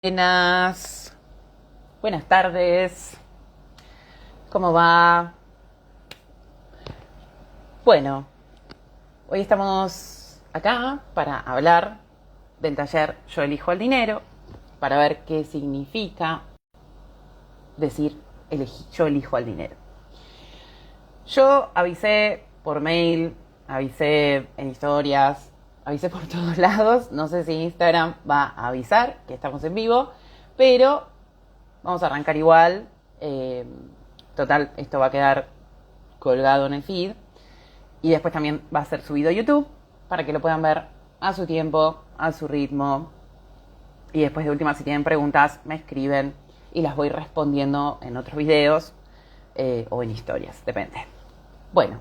Buenas, buenas tardes, ¿cómo va? Bueno, hoy estamos acá para hablar del taller Yo elijo el dinero, para ver qué significa decir yo elijo el dinero. Yo avisé por mail, avisé en historias, avisé por todos lados. No sé si Instagram va a avisar que estamos en vivo, pero vamos a arrancar igual. Total, esto va a quedar colgado en el feed. Y después también va a ser subido a YouTube para que lo puedan ver a su tiempo, a su ritmo. Y después de última, si tienen preguntas, me escriben y las voy respondiendo en otros videos o en historias, depende. Bueno,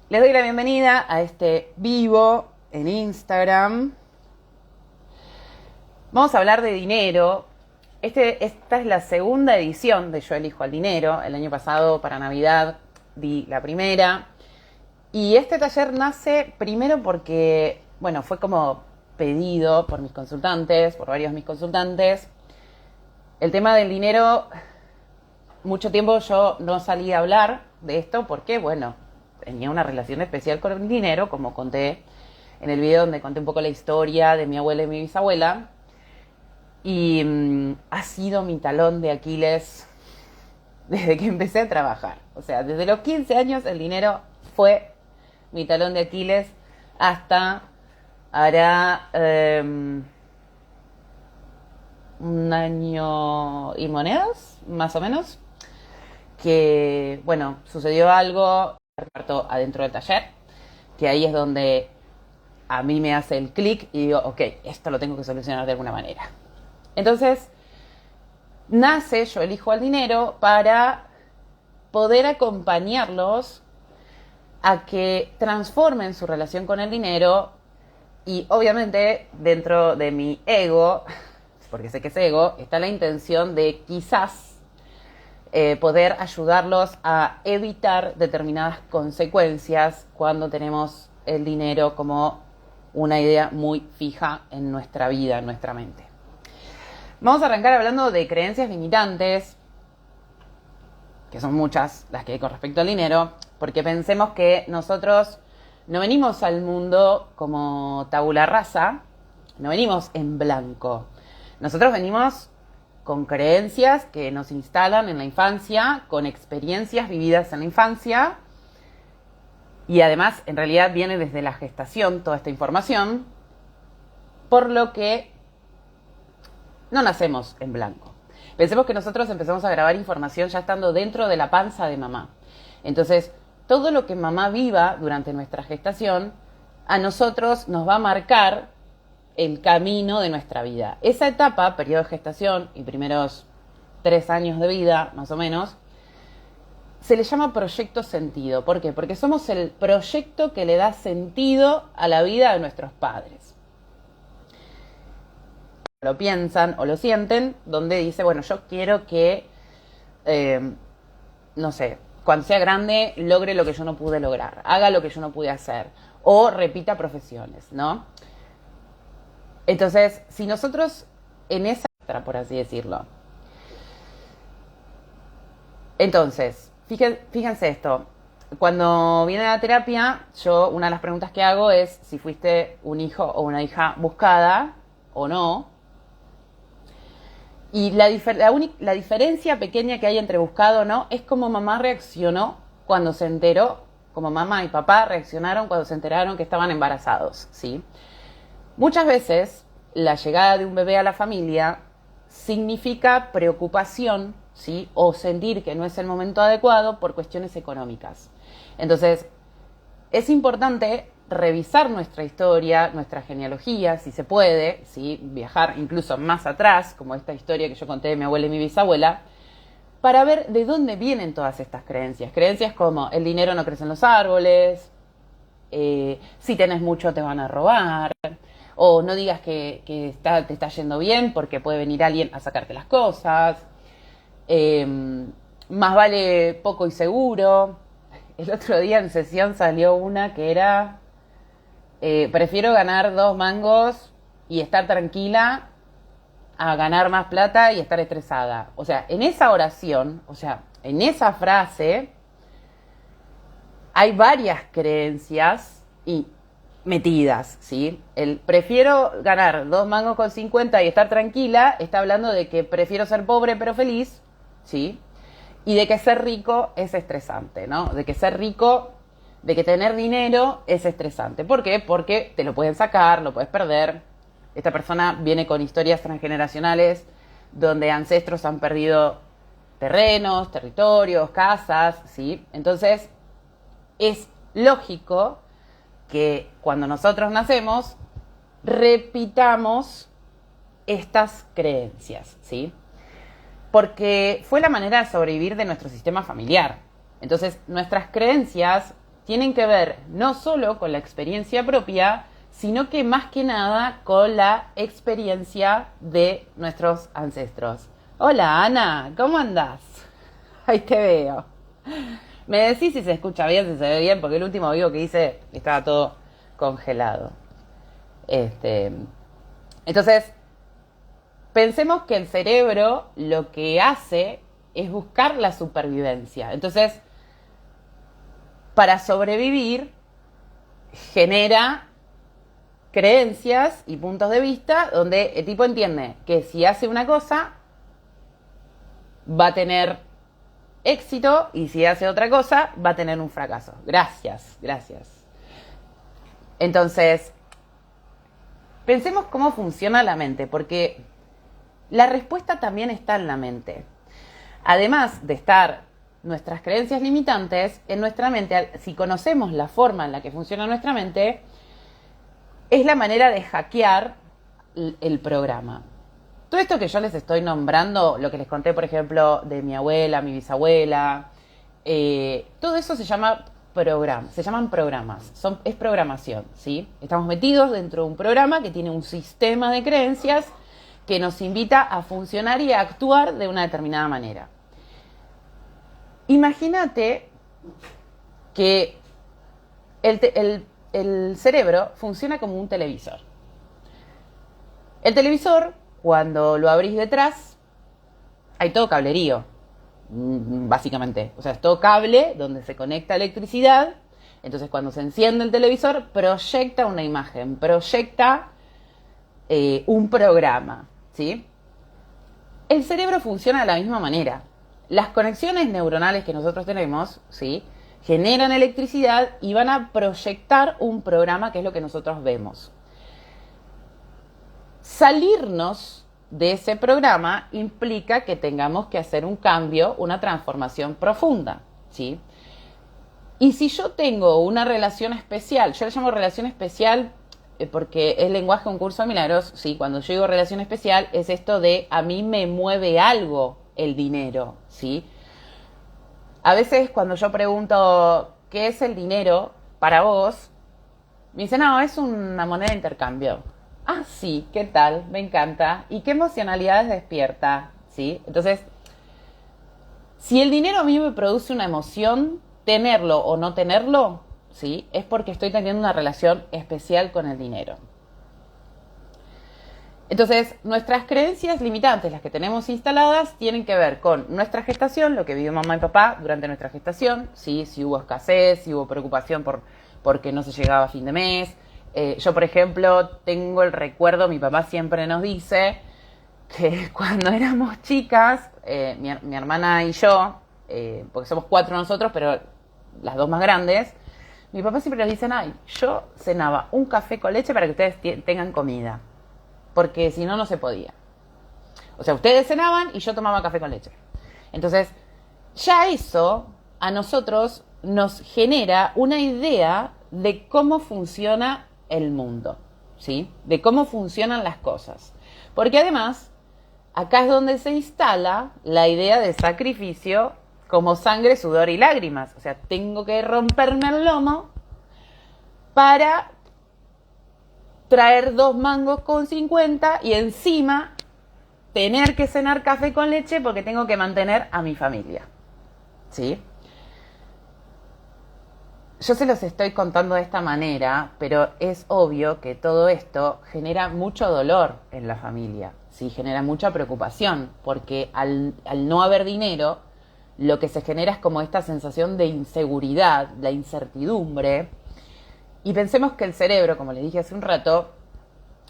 les doy la bienvenida a este vivo en Instagram. Vamos a hablar de dinero. Esta es la segunda edición de Yo elijo el dinero. El año pasado, para Navidad, di la primera. Y este taller nace primero porque, bueno, fue como pedido por mis consultantes, por varios de mis consultantes. El tema del dinero, mucho tiempo yo no salí a hablar de esto porque, bueno, tenía una relación especial con el dinero, como conté en el video donde conté un poco la historia de mi abuela y mi bisabuela. Y ha sido mi talón de Aquiles desde que empecé a trabajar. O sea, desde los 15 años el dinero fue mi talón de Aquiles hasta hará un año y monedas, más o menos, que, bueno, sucedió algo adentro del taller, que ahí es donde a mí me hace el clic y digo, ok, esto lo tengo que solucionar de alguna manera. Entonces, nace Yo elijo el dinero para poder acompañarlos a que transformen su relación con el dinero y obviamente dentro de mi ego, porque sé que es ego, está la intención de quizás poder ayudarlos a evitar determinadas consecuencias cuando tenemos el dinero como una idea muy fija en nuestra vida, en nuestra mente. Vamos a arrancar hablando de creencias limitantes, que son muchas las que hay con respecto al dinero, porque pensemos que nosotros no venimos al mundo como tabula rasa, no venimos en blanco. Nosotros venimos con creencias que nos instalan en la infancia, con experiencias vividas en la infancia, y además en realidad viene desde la gestación toda esta información, por lo que no nacemos en blanco. Pensemos que nosotros empezamos a grabar información ya estando dentro de la panza de mamá. Entonces, todo lo que mamá viva durante nuestra gestación, a nosotros nos va a marcar el camino de nuestra vida. Esa etapa, periodo de gestación y primeros 3 años de vida, más o menos, se le llama proyecto sentido. ¿Por qué? Porque somos el proyecto que le da sentido a la vida de nuestros padres. Lo piensan o lo sienten, donde dice, bueno, yo quiero que, no sé, cuando sea grande logre lo que yo no pude lograr, haga lo que yo no pude hacer, o repita profesiones, ¿no? Entonces, si nosotros en esa, por así decirlo, entonces, fíjense esto, cuando viene a la terapia, yo una de las preguntas que hago es si fuiste un hijo o una hija buscada o no. Y la diferencia pequeña que hay entre buscado o no es cómo mamá reaccionó cuando se enteró, como mamá y papá reaccionaron cuando se enteraron que estaban embarazados, ¿sí? Muchas veces la llegada de un bebé a la familia significa preocupación, ¿sí? O sentir que no es el momento adecuado por cuestiones económicas. Entonces, es importante revisar nuestra historia, nuestra genealogía, si se puede, ¿sí? Viajar incluso más atrás, como esta historia que yo conté de mi abuela y mi bisabuela, para ver de dónde vienen todas estas creencias. Creencias como el dinero no crece en los árboles, si tenés mucho te van a robar, o no digas que te está yendo bien porque puede venir alguien a sacarte las cosas, más vale poco y seguro. El otro día en sesión salió una que era prefiero ganar 2 mangos y estar tranquila a ganar más plata y estar estresada. O sea, en esa oración, o sea, en esa frase, hay varias creencias y metidas, ¿sí? El prefiero ganar 2,50 mangos y estar tranquila, está hablando de que prefiero ser pobre pero feliz, ¿sí? Y de que ser rico es estresante, ¿no? De que ser rico, de que tener dinero es estresante. ¿Por qué? Porque te lo pueden sacar, lo puedes perder. Esta persona viene con historias transgeneracionales donde ancestros han perdido terrenos, territorios, casas, ¿sí? Entonces, es lógico que cuando nosotros nacemos repitamos estas creencias, ¿sí? Porque fue la manera de sobrevivir de nuestro sistema familiar. Entonces, nuestras creencias tienen que ver no solo con la experiencia propia, sino que más que nada con la experiencia de nuestros ancestros. Hola, Ana, ¿cómo andás? Ahí te veo. Me decís si se escucha bien, si se ve bien, porque el último vivo que hice estaba todo congelado. Entonces, pensemos que el cerebro lo que hace es buscar la supervivencia. Entonces, para sobrevivir, genera creencias y puntos de vista donde el tipo entiende que si hace una cosa, va a tener éxito y si hace otra cosa, va a tener un fracaso. Gracias. Entonces, pensemos cómo funciona la mente, porque la respuesta también está en la mente. Además de estar nuestras creencias limitantes, en nuestra mente, si conocemos la forma en la que funciona nuestra mente, es la manera de hackear el programa. Todo esto que yo les estoy nombrando, lo que les conté, por ejemplo, de mi abuela, mi bisabuela, todo eso se llaman programas, es programación, ¿sí? Estamos metidos dentro de un programa que tiene un sistema de creencias que nos invita a funcionar y a actuar de una determinada manera. Imagínate que el cerebro funciona como un televisor. El televisor, cuando lo abrís detrás, hay todo cablerío, básicamente. O sea, es todo cable donde se conecta electricidad. Entonces, cuando se enciende el televisor, proyecta una imagen, proyecta un programa, ¿sí? El cerebro funciona de la misma manera. Las conexiones neuronales que nosotros tenemos, ¿sí?, generan electricidad y van a proyectar un programa que es lo que nosotros vemos. Salirnos de ese programa implica que tengamos que hacer un cambio, una transformación profunda, ¿sí? Y si yo tengo una relación especial, yo le llamo relación especial porque es lenguaje un curso de milagros, sí, cuando yo digo relación especial es esto de a mí me mueve algo el dinero, ¿sí? A veces cuando yo pregunto ¿qué es el dinero para vos? Me dicen, no, es una moneda de intercambio. Ah, sí, ¿qué tal? Me encanta. ¿Y qué emocionalidades despierta? ¿Sí? Entonces, si el dinero a mí me produce una emoción, tenerlo o no tenerlo, ¿sí?, es porque estoy teniendo una relación especial con el dinero. Entonces, nuestras creencias limitantes, las que tenemos instaladas, tienen que ver con nuestra gestación, lo que vivió mamá y papá durante nuestra gestación, ¿sí?, si hubo escasez, si hubo preocupación porque no se llegaba a fin de mes. Yo, por ejemplo, tengo el recuerdo, mi papá siempre nos dice que cuando éramos chicas, mi hermana y yo, porque somos 4 nosotros, pero las 2 más grandes, mi papá siempre nos dice, ay, yo cenaba un café con leche para que ustedes tengan comida, porque si no, no se podía. O sea, ustedes cenaban y yo tomaba café con leche. Entonces, ya eso a nosotros nos genera una idea de cómo funciona el mundo, ¿sí?, de cómo funcionan las cosas. Porque además, acá es donde se instala la idea de sacrificio como sangre, sudor y lágrimas. O sea, tengo que romperme el lomo para traer 2,50 mangos y encima tener que cenar café con leche porque tengo que mantener a mi familia, ¿sí? Yo se los estoy contando de esta manera, pero es obvio que todo esto genera mucho dolor en la familia, ¿sí? Genera mucha preocupación, porque al no haber dinero, lo que se genera es como esta sensación de inseguridad, la incertidumbre. Y pensemos que el cerebro, como les dije hace un rato,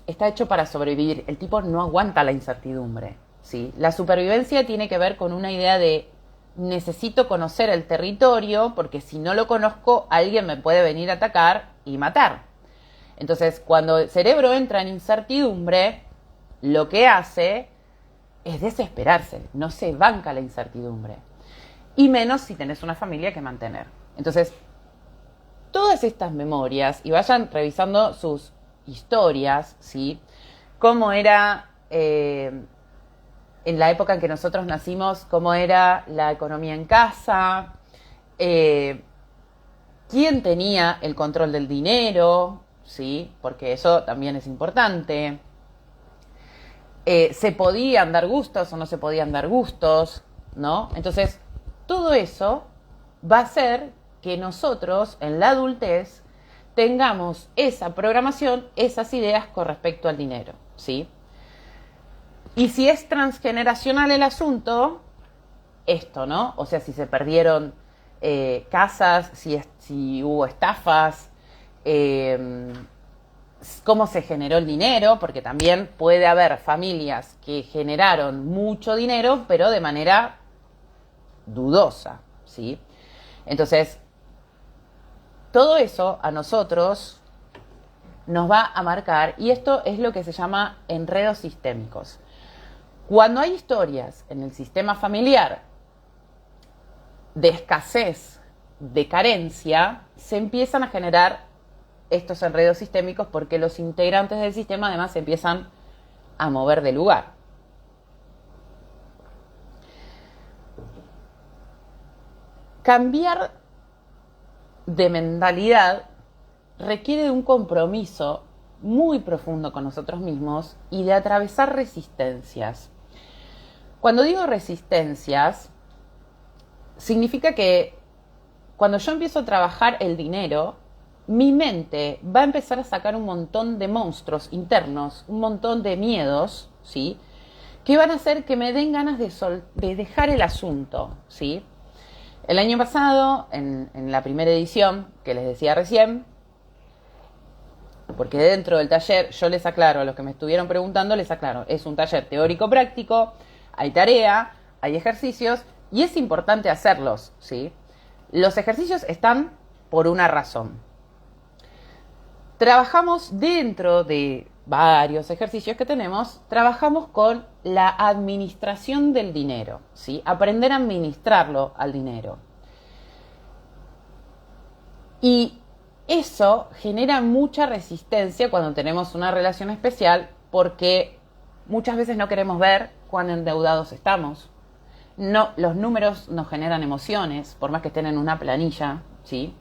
está hecho para sobrevivir. El tipo no aguanta la incertidumbre, ¿sí? La supervivencia tiene que ver con una idea de necesito conocer el territorio porque si no lo conozco alguien me puede venir a atacar y matar. Entonces, cuando el cerebro entra en incertidumbre, lo que hace es desesperarse, no se banca la incertidumbre. Y menos si tenés una familia que mantener. Entonces, todas estas memorias, y vayan revisando sus historias, ¿sí? Cómo era en la época en que nosotros nacimos, cómo era la economía en casa, quién tenía el control del dinero, ¿sí? Porque eso también es importante. Se podían dar gustos o no se podían dar gustos, ¿no? Entonces, todo eso va a hacer que nosotros en la adultez tengamos esa programación, esas ideas con respecto al dinero, ¿sí? Y si es transgeneracional el asunto, esto, ¿no? O sea, si se perdieron casas, si hubo estafas, cómo se generó el dinero, porque también puede haber familias que generaron mucho dinero, pero de manera dudosa, ¿sí? Entonces, todo eso a nosotros nos va a marcar, y esto es lo que se llama enredos sistémicos. Cuando hay historias en el sistema familiar de escasez, de carencia, se empiezan a generar estos enredos sistémicos porque los integrantes del sistema además se empiezan a mover de lugar. Cambiar de mentalidad requiere de un compromiso muy profundo con nosotros mismos y de atravesar resistencias. Cuando digo resistencias, significa que cuando yo empiezo a trabajar el dinero, mi mente va a empezar a sacar un montón de monstruos internos, un montón de miedos, ¿sí? Que van a hacer que me den ganas de dejar el asunto, ¿sí? El año pasado, en la primera edición, que les decía recién, porque dentro del taller yo les aclaro, a los que me estuvieron preguntando, les aclaro, es un taller teórico-práctico, hay tarea, hay ejercicios, y es importante hacerlos, ¿sí? Los ejercicios están por una razón. Trabajamos dentro de varios ejercicios que tenemos, trabajamos con la administración del dinero, ¿sí? Aprender a administrarlo al dinero. Y eso genera mucha resistencia cuando tenemos una relación especial porque muchas veces no queremos ver cuán endeudados estamos. No, los números nos generan emociones, por más que estén en una planilla, ¿sí?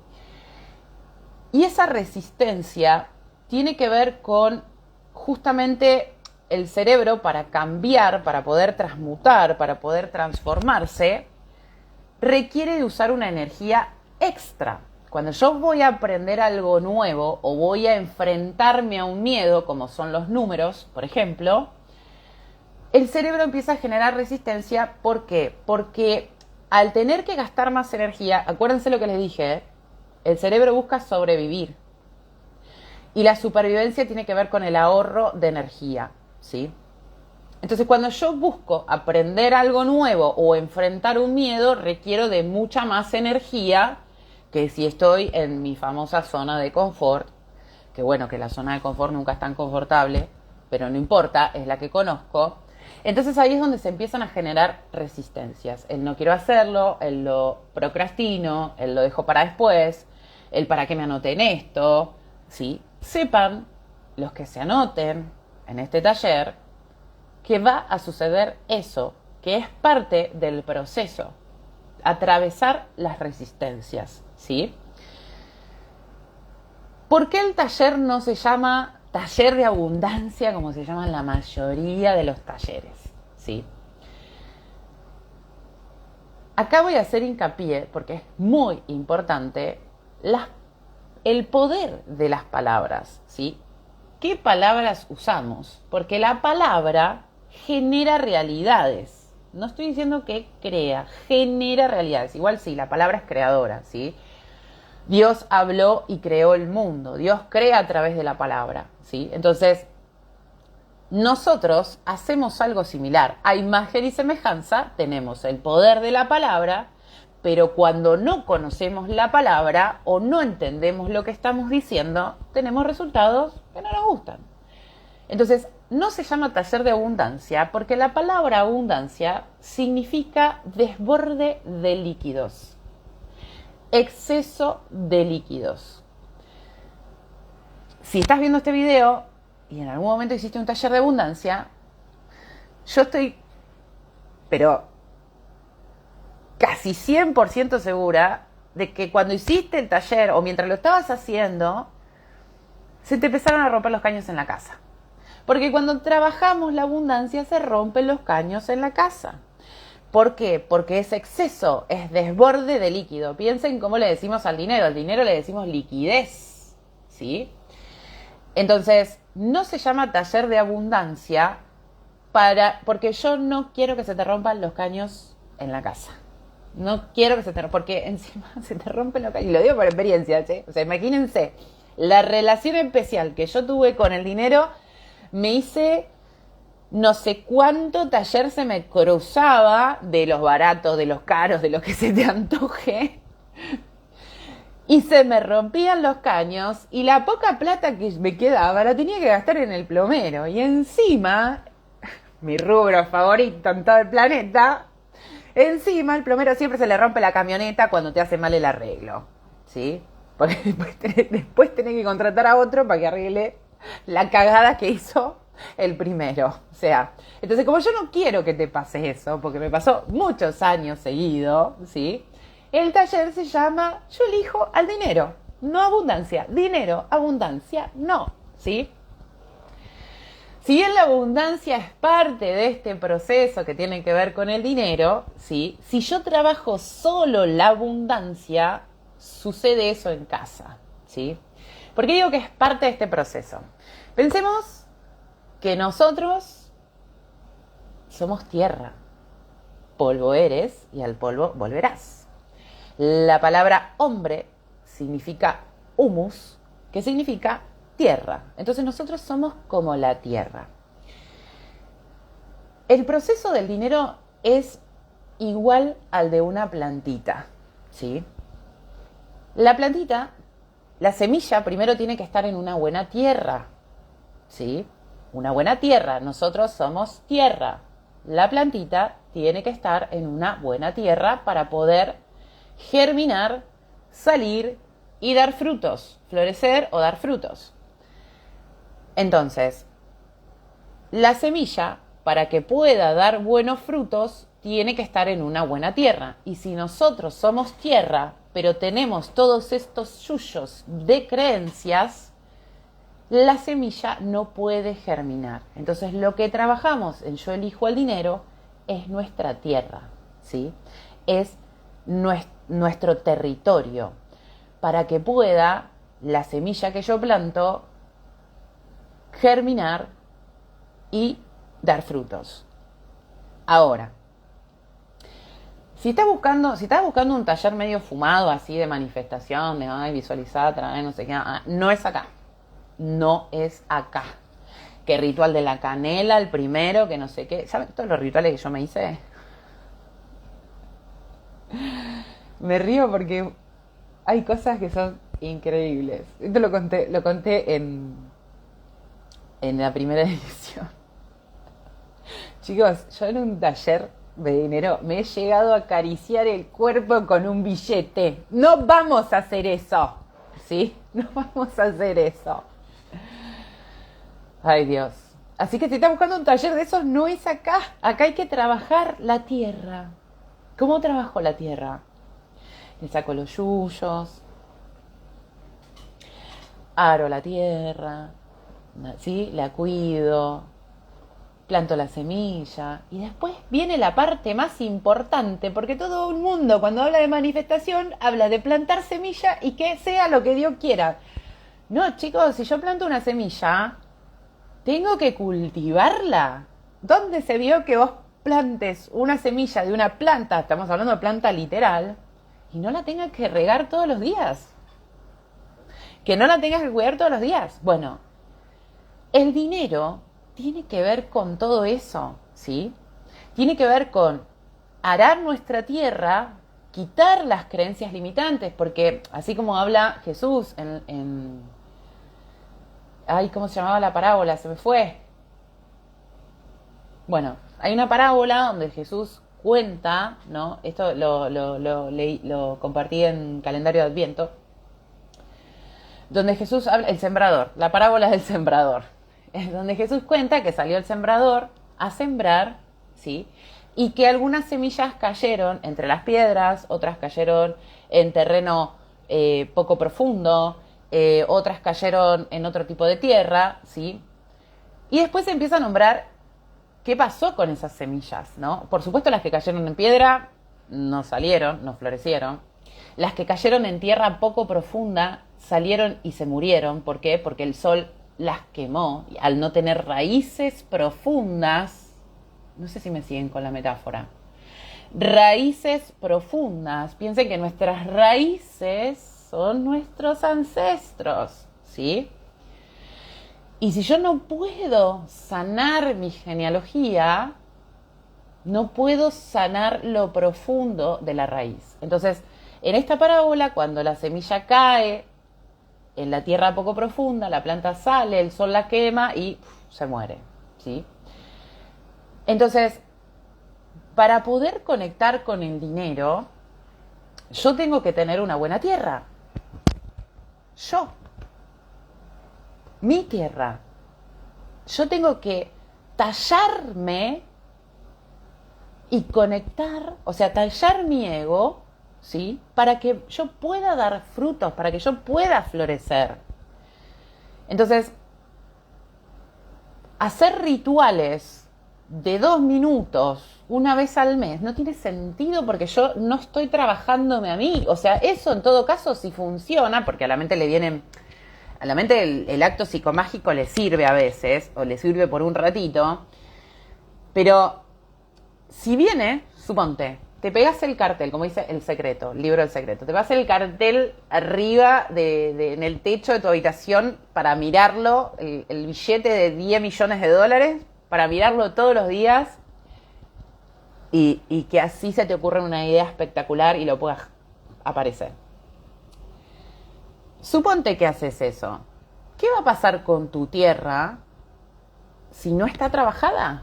Y esa resistencia tiene que ver con justamente el cerebro para cambiar, para poder transmutar, para poder transformarse, requiere de usar una energía extra. Cuando yo voy a aprender algo nuevo o voy a enfrentarme a un miedo, como son los números, por ejemplo, el cerebro empieza a generar resistencia. ¿Por qué? Porque al tener que gastar más energía, acuérdense lo que les dije, el cerebro busca sobrevivir. Y la supervivencia tiene que ver con el ahorro de energía, ¿sí? Entonces, cuando yo busco aprender algo nuevo o enfrentar un miedo, requiero de mucha más energía que si estoy en mi famosa zona de confort, que bueno, que la zona de confort nunca es tan confortable, pero no importa, es la que conozco. Entonces ahí es donde se empiezan a generar resistencias. El no quiero hacerlo, el lo procrastino, el lo dejo para después, el para qué me anoté en esto, ¿sí? Sepan, los que se anoten en este taller, que va a suceder eso, que es parte del proceso, atravesar las resistencias, ¿sí? ¿Por qué el taller no se llama taller de abundancia como se llaman la mayoría de los talleres, ¿sí? Acá voy a hacer hincapié, porque es muy importante, las, el poder de las palabras, ¿sí? ¿Qué palabras usamos? Porque la palabra genera realidades. No estoy diciendo que crea, genera realidades. Igual sí, la palabra es creadora, ¿sí? Dios habló y creó el mundo. Dios crea a través de la palabra, ¿sí? Entonces, nosotros hacemos algo similar. A imagen y semejanza tenemos el poder de la palabra, pero cuando no conocemos la palabra o no entendemos lo que estamos diciendo, tenemos resultados que no nos gustan. Entonces, no se llama taller de abundancia porque la palabra abundancia significa desborde de líquidos, exceso de líquidos. Si estás viendo este video y en algún momento hiciste un taller de abundancia, yo estoy, pero casi 100% segura de que cuando hiciste el taller o mientras lo estabas haciendo, se te empezaron a romper los caños en la casa. Porque cuando trabajamos la abundancia se rompen los caños en la casa. ¿Por qué? Porque es exceso, es desborde de líquido. Piensen cómo le decimos al dinero le decimos liquidez, ¿sí? Entonces, no se llama taller de abundancia porque yo no quiero que se te rompan los caños en la casa. No quiero que se te rompan, porque encima se te rompen los caños. Y lo digo por experiencia, ¿sí? O sea, imagínense, la relación especial que yo tuve con el dinero, me hice no sé cuánto taller se me cruzaba de los baratos, de los caros, de lo que se te antoje. Y se me rompían los caños y la poca plata que me quedaba la tenía que gastar en el plomero. Y encima, mi rubro favorito en todo el planeta, encima al plomero siempre se le rompe la camioneta cuando te hace mal el arreglo, ¿sí? Porque después tenés que contratar a otro para que arregle la cagada que hizo el primero. O sea, entonces como yo no quiero que te pase eso, porque me pasó muchos años seguido, ¿sí? El taller se llama Yo elijo al dinero, no abundancia. Dinero, abundancia, no, ¿sí? Si bien la abundancia es parte de este proceso que tiene que ver con el dinero, ¿sí? Si yo trabajo solo la abundancia, sucede eso en casa, ¿sí? ¿Por qué digo que es parte de este proceso? Pensemos que nosotros somos tierra. Polvo eres y al polvo volverás. La palabra hombre significa humus, que significa tierra. Entonces nosotros somos como la tierra. El proceso del dinero es igual al de una plantita, ¿sí? La plantita, la semilla primero tiene que estar en una buena tierra, ¿sí? Una buena tierra, nosotros somos tierra. La plantita tiene que estar en una buena tierra para poder germinar, salir y dar frutos, florecer o dar frutos. Entonces, la semilla, para que pueda dar buenos frutos, tiene que estar en una buena tierra. Y si nosotros somos tierra, pero tenemos todos estos yuyos de creencias, la semilla no puede germinar. Entonces, lo que trabajamos en Yo elijo el dinero es nuestra tierra, ¿sí? Es nuestro territorio, para que pueda la semilla que yo planto germinar y dar frutos. Ahora, si estás buscando un taller medio fumado así de manifestación, de visualizar, traer, no sé qué, no es acá. No es acá. Que ritual de la canela, el primero, que no sé qué. ¿Saben todos los rituales que yo me hice? Me río porque hay cosas que son increíbles. Esto lo conté en la primera edición. Chicos, yo en un taller de dinero me he llegado a acariciar el cuerpo con un billete. No vamos a hacer eso, ¿sí? No vamos a hacer eso. Ay, Dios. Así que si estás buscando un taller de esos, no es acá. Acá hay que trabajar la tierra. ¿Cómo trabajo la tierra? Le saco los yuyos, aro la tierra, ¿sí? La cuido, planto la semilla y después viene la parte más importante, porque todo el mundo cuando habla de manifestación habla de plantar semilla y que sea lo que Dios quiera. No, chicos, si yo planto una semilla, tengo que cultivarla. ¿Dónde se vio que vos plantes una semilla de una planta, estamos hablando de planta literal, y no la tengas que regar todos los días? Que no la tengas que cuidar todos los días. Bueno, el dinero tiene que ver con todo eso, ¿sí? Tiene que ver con arar nuestra tierra, quitar las creencias limitantes, porque así como habla Jesús ay, ¿cómo se llamaba la parábola? Se me fue. Bueno, hay una parábola donde Jesús cuenta, ¿no? Esto lo compartí en calendario de Adviento, donde Jesús habla, el sembrador, la parábola del sembrador, es donde Jesús cuenta que salió el sembrador a sembrar, ¿sí? Y que algunas semillas cayeron entre las piedras, otras cayeron en terreno poco profundo, otras cayeron en otro tipo de tierra, ¿sí? Y después se empieza a nombrar qué pasó con esas semillas, ¿no? Por supuesto, las que cayeron en piedra no salieron, no florecieron. Las que cayeron en tierra poco profunda salieron y se murieron. ¿Por qué? Porque el sol las quemó. Y al no tener raíces profundas, no sé si me siguen con la metáfora, raíces profundas. Piensen que nuestras raíces son nuestros ancestros, ¿sí? Y si yo no puedo sanar mi genealogía, no puedo sanar lo profundo de la raíz. Entonces, en esta parábola, cuando la semilla cae en la tierra poco profunda, la planta sale, el sol la quema y se muere, ¿sí? Entonces, para poder conectar con el dinero, yo tengo que tener una buena tierra. Yo. Mi tierra. Yo tengo que tallarme y conectar, o sea, tallar mi ego, ¿sí? Para que yo pueda dar frutos, para que yo pueda florecer. Entonces, hacer rituales de 2 minutos una vez al mes no tiene sentido porque yo no estoy trabajándome a mí. O sea, eso en todo caso sí funciona porque a la mente le vienen... A la mente el acto psicomágico le sirve a veces, o le sirve por un ratito, pero si viene, suponte, te pegas el cartel, como dice El Secreto, el libro del secreto, te pegas el cartel arriba en el techo de tu habitación para mirarlo, el billete de 10 millones de dólares, para mirarlo todos los días y que así se te ocurra una idea espectacular y lo puedas aparecer. Suponte que haces eso. ¿Qué va a pasar con tu tierra si no está trabajada?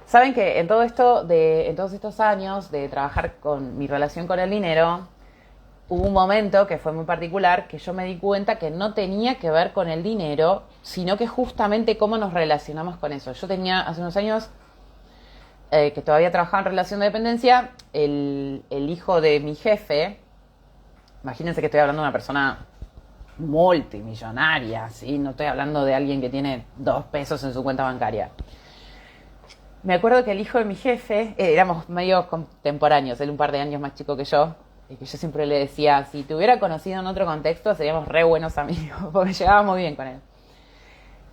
Saben que en todos estos años de trabajar con mi relación con el dinero, hubo un momento que fue muy particular que yo me di cuenta que no tenía que ver con el dinero, sino que justamente cómo nos relacionamos con eso. Yo tenía hace unos años que todavía trabajaba en relación de dependencia, el hijo de mi jefe. Imagínense que estoy hablando de una persona multimillonaria, ¿sí? No estoy hablando de alguien que tiene 2 pesos en su cuenta bancaria. Me acuerdo que el hijo de mi jefe, éramos medio contemporáneos, él un par de años más chico que yo, y que yo siempre le decía, si te hubiera conocido en otro contexto, seríamos re buenos amigos, porque llevábamos muy bien con él.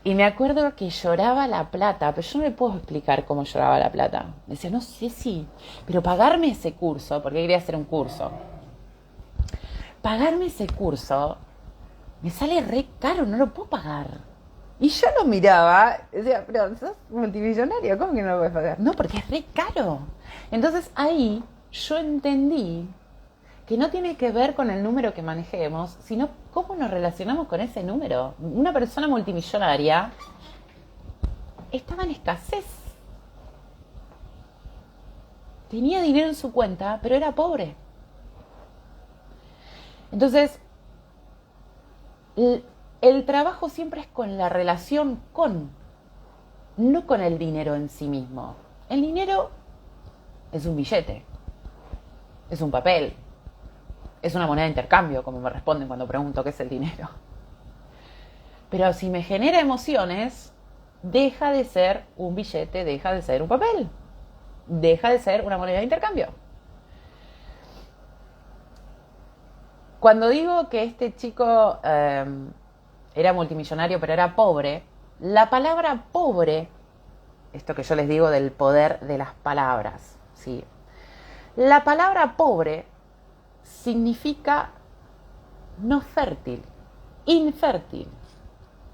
Y me acuerdo que lloraba la plata, pero yo no le puedo explicar cómo lloraba la plata. Me decía, no sé si, pero pagarme ese curso, porque quería hacer un curso. Pagarme ese curso me sale re caro, no lo puedo pagar. Y yo lo miraba, decía, pero sos multimillonario, ¿cómo que no lo puedes pagar? No, porque es re caro. Entonces ahí yo entendí que no tiene que ver con el número que manejemos, sino cómo nos relacionamos con ese número. Una persona multimillonaria estaba en escasez. Tenía dinero en su cuenta, pero era pobre. Entonces, el trabajo siempre es con la relación con, no con el dinero en sí mismo. El dinero es un billete, es un papel, es una moneda de intercambio, como me responden cuando pregunto qué es el dinero. Pero si me genera emociones, deja de ser un billete, deja de ser un papel, deja de ser una moneda de intercambio. Cuando digo que este chico era multimillonario pero era pobre, la palabra pobre, esto que yo les digo del poder de las palabras, ¿sí? La palabra pobre significa no fértil, infértil.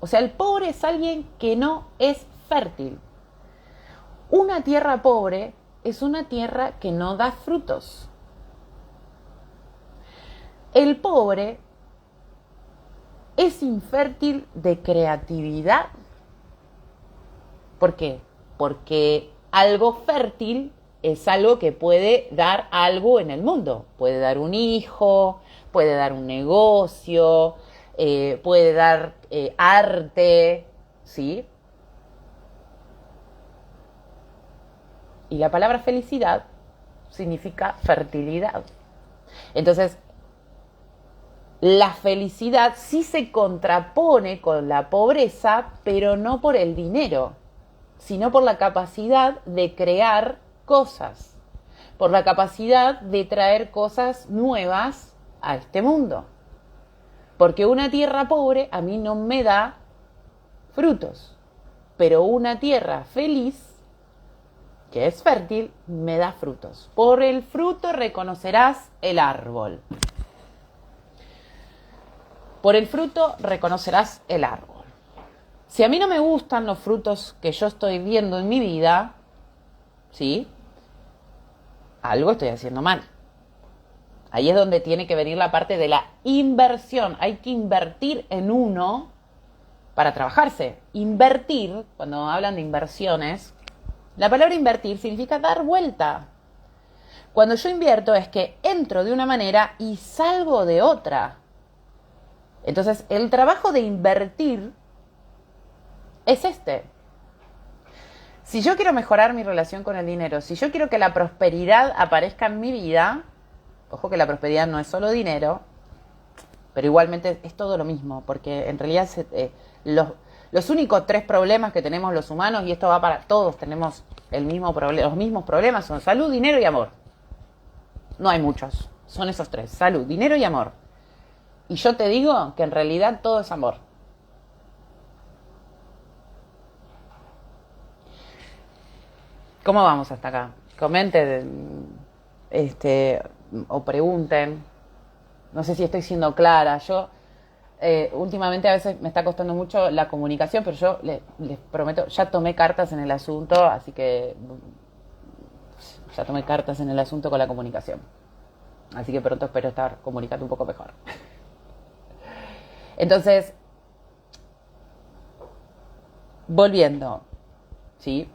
O sea, el pobre es alguien que no es fértil. Una tierra pobre es una tierra que no da frutos. El pobre es infértil de creatividad. ¿Por qué? Porque algo fértil es algo que puede dar algo en el mundo. Puede dar un hijo, puede dar un negocio, puede dar arte, ¿sí? Y la palabra felicidad significa fertilidad. Entonces, la felicidad sí se contrapone con la pobreza, pero no por el dinero, sino por la capacidad de crear cosas, por la capacidad de traer cosas nuevas a este mundo. Porque una tierra pobre a mí no me da frutos, pero una tierra feliz, que es fértil, me da frutos. Por el fruto reconocerás el árbol. Por el fruto reconocerás el árbol. Si a mí no me gustan los frutos que yo estoy viendo en mi vida, ¿sí? Algo estoy haciendo mal. Ahí es donde tiene que venir la parte de la inversión. Hay que invertir en uno para trabajarse. Invertir, cuando hablan de inversiones, la palabra invertir significa dar vuelta. Cuando yo invierto es que entro de una manera y salgo de otra. Entonces, el trabajo de invertir es este. Si yo quiero mejorar mi relación con el dinero, si yo quiero que la prosperidad aparezca en mi vida, ojo que la prosperidad no es solo dinero, pero igualmente es todo lo mismo, porque en realidad los únicos 3 problemas que tenemos los humanos, y esto va para todos, tenemos los mismos problemas, son salud, dinero y amor. No hay muchos, son esos 3, salud, dinero y amor. Y yo te digo que en realidad todo es amor. ¿Cómo vamos hasta acá? Comenten o pregunten. No sé si estoy siendo clara. Yo últimamente a veces me está costando mucho la comunicación, pero yo les prometo, ya tomé cartas en el asunto, así que ya tomé cartas en el asunto con la comunicación. Así que pronto espero estar comunicando un poco mejor. Entonces, volviendo, ¿sí?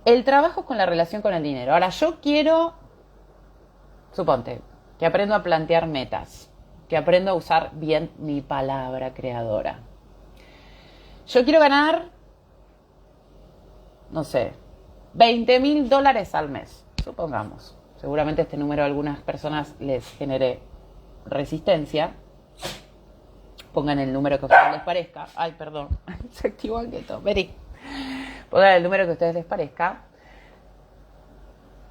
El trabajo con la relación con el dinero. Ahora, yo quiero, suponte, que aprendo a plantear metas, que aprendo a usar bien mi palabra creadora. Yo quiero ganar, no sé, $20,000 al mes, supongamos. Seguramente este número a algunas personas les genere resistencia. Pongan el número que a ustedes les parezca. Ay, perdón, se activó el gueto. Vení. Pongan el número que a ustedes les parezca.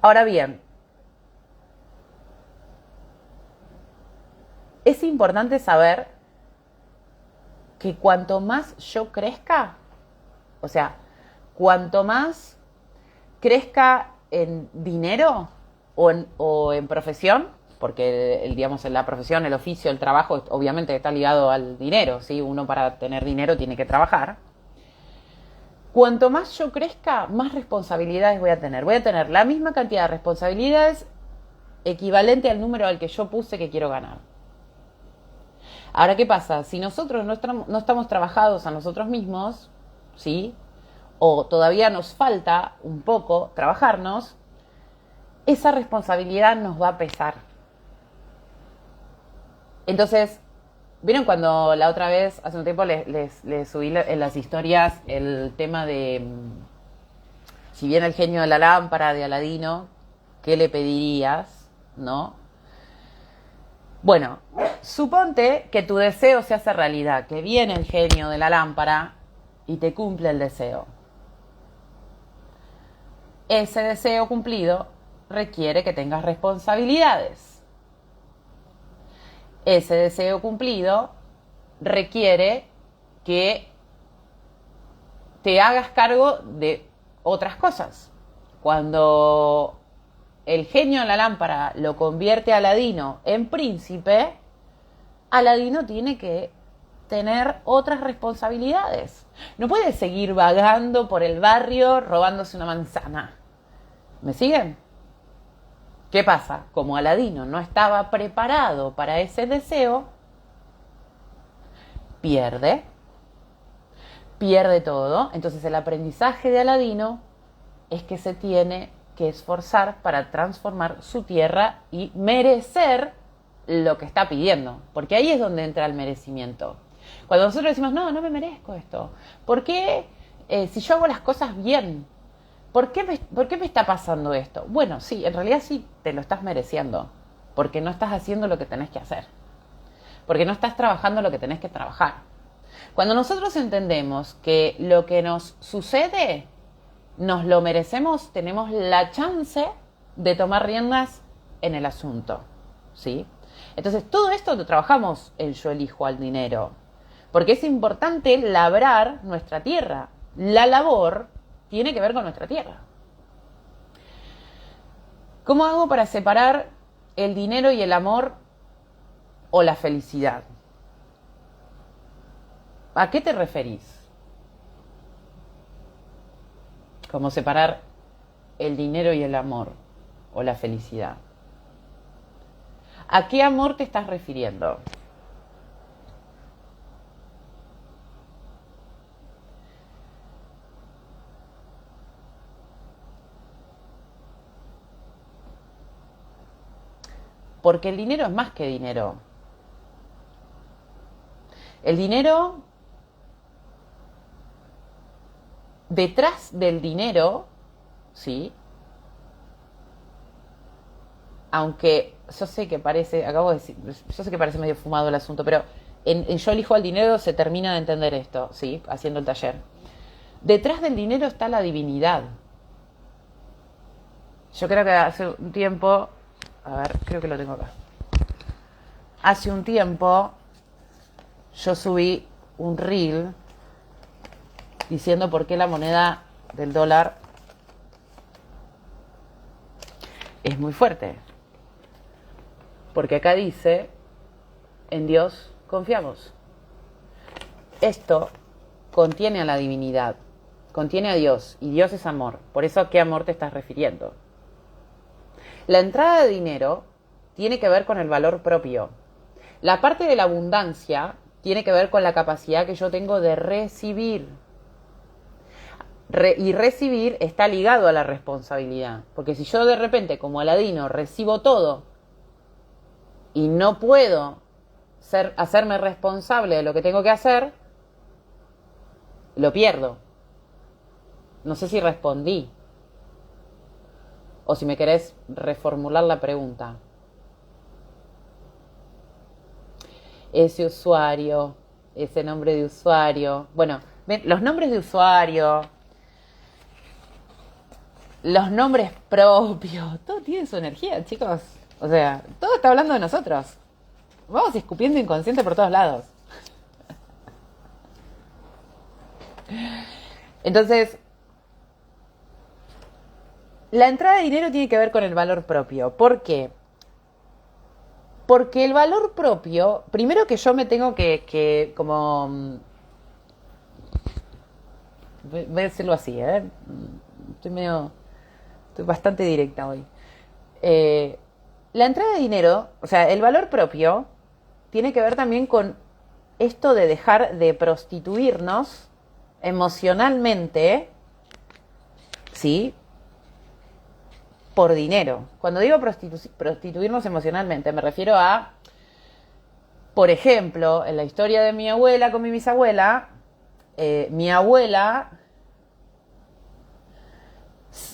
Ahora bien, es importante saber que cuanto más yo crezca, o sea, cuanto más crezca en dinero o en profesión, porque digamos en la profesión, el oficio, el trabajo, obviamente está ligado al dinero, ¿sí? Uno para tener dinero tiene que trabajar. Cuanto más yo crezca, más responsabilidades voy a tener. Voy a tener la misma cantidad de responsabilidades equivalente al número al que yo puse que quiero ganar. Ahora, ¿qué pasa? Si nosotros no estamos trabajados a nosotros mismos, ¿sí? O todavía nos falta un poco trabajarnos, esa responsabilidad nos va a pesar. Entonces, ¿vieron cuando la otra vez, hace un tiempo, les subí en las historias el tema de si viene el genio de la lámpara de Aladino, ¿qué le pedirías? ¿No? Bueno, suponte que tu deseo se hace realidad, que viene el genio de la lámpara y te cumple el deseo. Ese deseo cumplido requiere que tengas responsabilidades. Ese deseo cumplido requiere que te hagas cargo de otras cosas. Cuando el genio en la lámpara lo convierte a Aladino en príncipe, Aladino tiene que tener otras responsabilidades. No puede seguir vagando por el barrio robándose una manzana. ¿Me siguen? ¿Qué pasa? Como Aladino no estaba preparado para ese deseo, pierde todo. Entonces el aprendizaje de Aladino es que se tiene que esforzar para transformar su tierra y merecer lo que está pidiendo, porque ahí es donde entra el merecimiento. Cuando nosotros decimos, no me merezco esto, ¿por qué si yo hago las cosas bien? ¿Por qué me está pasando esto? Bueno, sí, en realidad sí te lo estás mereciendo, porque no estás haciendo lo que tenés que hacer, porque no estás trabajando lo que tenés que trabajar. Cuando nosotros entendemos que lo que nos sucede nos lo merecemos, tenemos la chance de tomar riendas en el asunto, ¿sí? Entonces, todo esto lo trabajamos en Yo elijo al dinero, porque es importante labrar nuestra tierra. La labor tiene que ver con nuestra tierra. ¿Cómo hago para separar el dinero y el amor o la felicidad? ¿A qué te referís? ¿Cómo separar el dinero y el amor o la felicidad? ¿A qué amor te estás refiriendo? Porque el dinero es más que dinero. El dinero, detrás del dinero, ¿sí? Aunque yo sé que parece, acabo de decir, yo sé que parece medio fumado el asunto, pero en Yo elijo al dinero se termina de entender esto, ¿sí? Haciendo el taller. Detrás del dinero está la divinidad. Yo creo que hace un tiempo, a ver, creo que lo tengo acá. Hace un tiempo yo subí un reel diciendo por qué la moneda del dólar es muy fuerte. Porque acá dice, en Dios confiamos. Esto contiene a la divinidad, contiene a Dios, y Dios es amor. Por eso, ¿a qué amor te estás refiriendo? La entrada de dinero tiene que ver con el valor propio. La parte de la abundancia tiene que ver con la capacidad que yo tengo de recibir. Y recibir está ligado a la responsabilidad. Porque si yo de repente, como Aladino, recibo todo y no puedo hacerme responsable de lo que tengo que hacer, lo pierdo. No sé si respondí. O si me querés reformular la pregunta. Ese usuario, ese nombre de usuario. Bueno, los nombres de usuario, los nombres propios, todo tiene su energía, chicos. O sea, todo está hablando de nosotros. Vamos escupiendo inconsciente por todos lados. Entonces, la entrada de dinero tiene que ver con el valor propio. ¿Por qué? Porque el valor propio, primero que yo me tengo que como... Voy a decirlo así, Estoy bastante directa hoy. La entrada de dinero, o sea, el valor propio, tiene que ver también con esto de dejar de prostituirnos emocionalmente, ¿sí? Por dinero. Cuando digo prostituirnos emocionalmente, me refiero a, por ejemplo, en la historia de mi abuela con mi bisabuela, mi abuela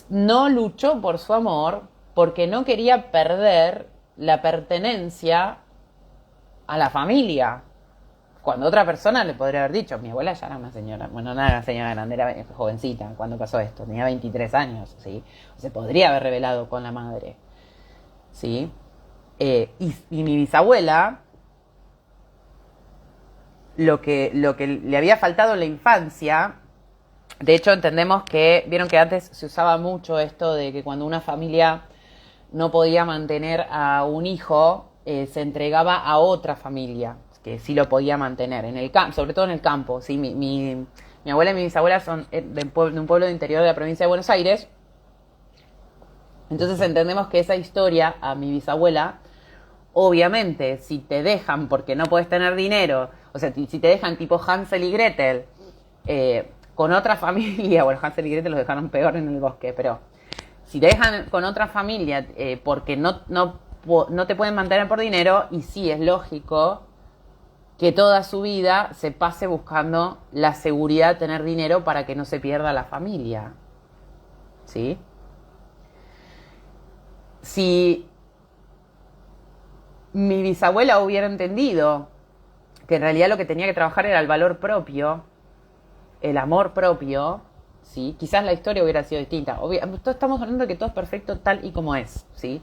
no luchó por su amor porque no quería perder la pertenencia a la familia. Cuando otra persona le podría haber dicho, mi abuela ya era una señora, bueno, no era una señora grande, era jovencita cuando pasó esto, tenía 23 años, ¿sí? Se podría haber revelado con la madre, ¿sí? Y mi bisabuela, lo que le había faltado en la infancia, de hecho entendemos que, vieron que antes se usaba mucho esto de que cuando una familia no podía mantener a un hijo, se entregaba a otra familia que sí lo podía mantener, en el sobre todo en el campo, ¿sí? Mi abuela y mi bisabuela son de un pueblo de interior de la provincia de Buenos Aires, entonces entendemos que esa historia a mi bisabuela, obviamente, si te dejan porque no puedes tener dinero, o sea, si te dejan tipo Hansel y Gretel, con otra familia, bueno, Hansel y Gretel los dejaron peor en el bosque, pero si te dejan con otra familia porque no te pueden mantener por dinero, y sí, es lógico que toda su vida se pase buscando la seguridad de tener dinero para que no se pierda la familia, ¿sí? Si mi bisabuela hubiera entendido que en realidad lo que tenía que trabajar era el valor propio, el amor propio, ¿sí? Quizás la historia hubiera sido distinta. Estamos hablando de que todo es perfecto tal y como es, ¿sí?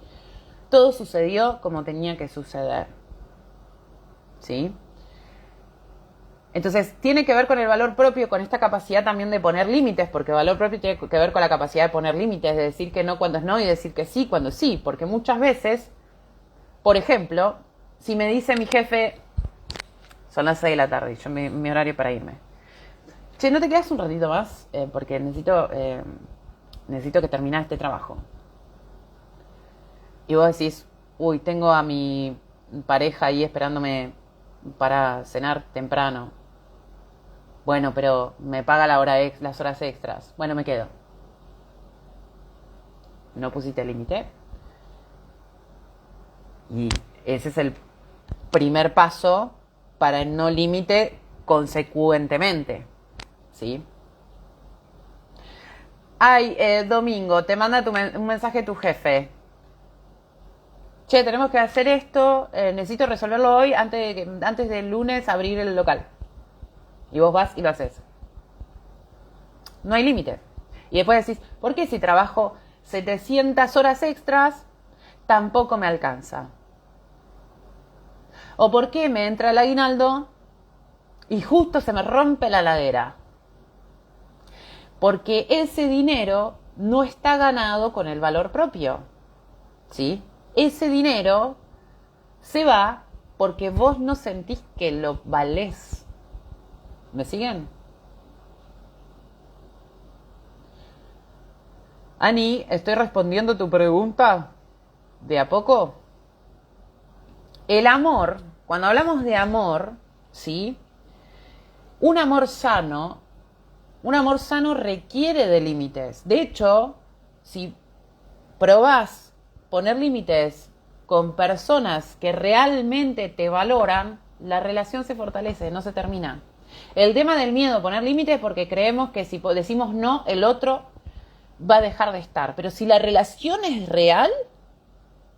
Todo sucedió como tenía que suceder, ¿sí? Entonces, tiene que ver con el valor propio, con esta capacidad también de poner límites, porque el valor propio tiene que ver con la capacidad de poner límites, de decir que no cuando es no y decir que sí cuando sí, porque muchas veces, por ejemplo, si me dice mi jefe, son las 6 de la tarde y yo mi horario para irme, che, ¿no te quedas un ratito más? Porque necesito que termine este trabajo. Y vos decís, uy, tengo a mi pareja ahí esperándome para cenar temprano. Bueno, pero me paga las horas extras. Bueno, me quedo. No pusiste límite. Y ese es el primer paso para el no límite consecuentemente, ¿sí? Ay, Domingo, te manda un mensaje tu jefe. Che, tenemos que hacer esto, necesito resolverlo hoy antes del lunes abrir el local. Y vos vas y lo haces. No hay límite. Y después decís, ¿por qué si trabajo 700 horas extras tampoco me alcanza? ¿O por qué me entra el aguinaldo y justo se me rompe la heladera? Porque ese dinero no está ganado con el valor propio, ¿sí? Ese dinero se va porque vos no sentís que lo valés. ¿Me siguen? Ani, ¿estoy respondiendo tu pregunta de a poco? El amor, cuando hablamos de amor, ¿sí? Un amor sano requiere de límites. De hecho, si probás poner límites con personas que realmente te valoran, la relación se fortalece, no se termina. El tema del miedo a poner límites es porque creemos que si decimos no, el otro va a dejar de estar. Pero si la relación es real,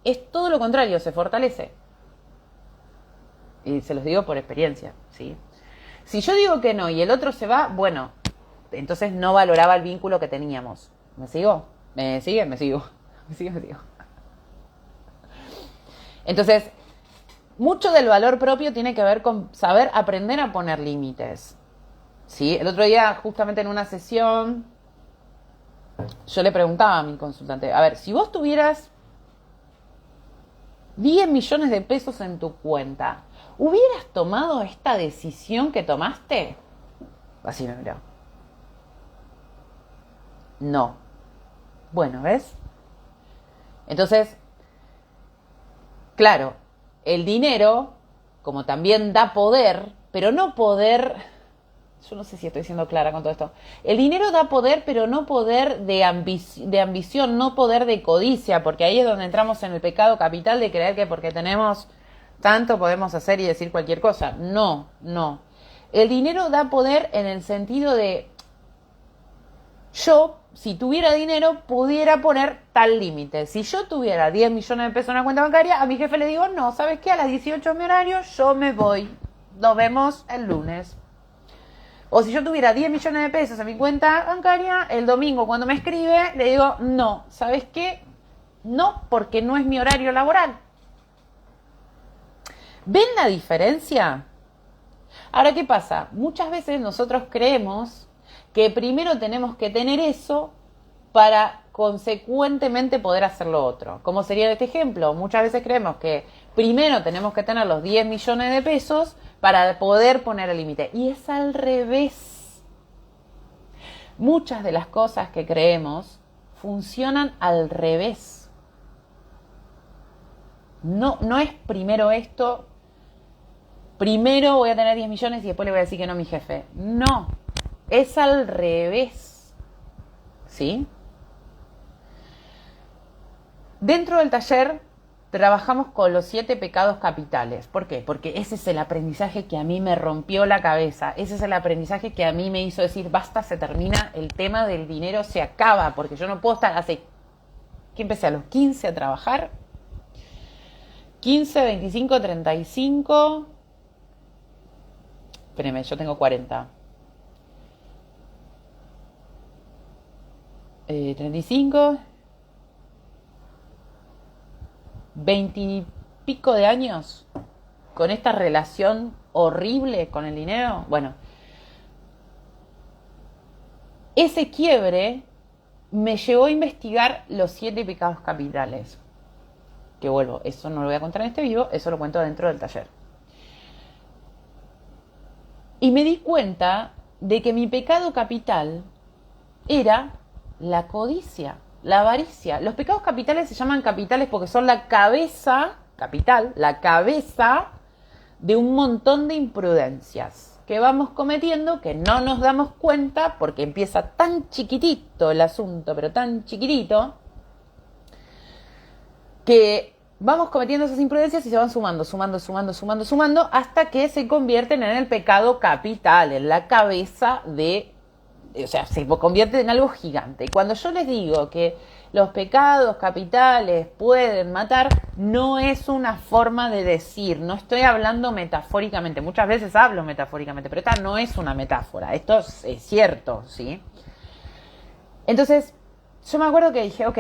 es todo lo contrario, se fortalece. Y se los digo por experiencia, ¿sí? Si yo digo que no y el otro se va, bueno, entonces no valoraba el vínculo que teníamos. ¿Me sigo? ¿Me siguen? Me sigo. ¿Me sigo? Me sigo. Entonces, mucho del valor propio tiene que ver con saber aprender a poner límites, ¿sí? El otro día, justamente en una sesión, yo le preguntaba a mi consultante, a ver, si vos tuvieras 10 millones de pesos en tu cuenta, ¿hubieras tomado esta decisión que tomaste? Así me miró. No. Bueno, ¿ves? Entonces, claro, el dinero, como también da poder, pero no poder, yo no sé si estoy siendo clara con todo esto, el dinero da poder, pero no poder de ambición, no poder de codicia, porque ahí es donde entramos en el pecado capital de creer que porque tenemos tanto podemos hacer y decir cualquier cosa. No, no. El dinero da poder en el sentido de yo, si tuviera dinero, pudiera poner tal límite. Si yo tuviera 10 millones de pesos en una cuenta bancaria, a mi jefe le digo, no, ¿sabes qué? A las 18 de mi horario yo me voy. nos vemos el lunes. O si yo tuviera 10 millones de pesos en mi cuenta bancaria, el domingo cuando me escribe, le digo, no, ¿sabes qué? No, porque no es mi horario laboral. ¿Ven la diferencia? Ahora, ¿qué pasa? Muchas veces nosotros creemos que primero tenemos que tener eso para consecuentemente poder hacer lo otro. Como sería este ejemplo, muchas veces creemos que primero tenemos que tener los 10 millones de pesos para poder poner el límite. Y es al revés. Muchas de las cosas que creemos funcionan al revés. No es primero esto, primero voy a tener 10 millones y después le voy a decir que no a mi jefe. No, es al revés. ¿Sí? Dentro del taller trabajamos con los 7 pecados capitales. ¿Por qué? Porque ese es el aprendizaje que a mí me rompió la cabeza. Ese es el aprendizaje que a mí me hizo decir, basta, se termina, el tema del dinero se acaba, porque yo no puedo estar que empecé a los 15 a trabajar. 15, 25, 35. Espérenme, yo tengo 40. 35. 20 y pico de años con esta relación horrible con el dinero. Bueno, ese quiebre me llevó a investigar los 7 pecados capitales. Que vuelvo, eso no lo voy a contar en este vivo, eso lo cuento dentro del taller. Y me di cuenta de que mi pecado capital era la codicia, la avaricia. Los pecados capitales se llaman capitales porque son la cabeza, capital, la cabeza de un montón de imprudencias que vamos cometiendo que no nos damos cuenta porque empieza tan chiquitito el asunto, pero tan chiquitito, que vamos cometiendo esas imprudencias y se van sumando hasta que se convierten en el pecado capital, en la cabeza de... O sea, se convierte en algo gigante. Y cuando yo les digo que los pecados capitales pueden matar, no es una forma de decir, no estoy hablando metafóricamente. Muchas veces hablo metafóricamente, pero esta no es una metáfora. Esto es cierto, ¿sí? Entonces, yo me acuerdo que dije, ok,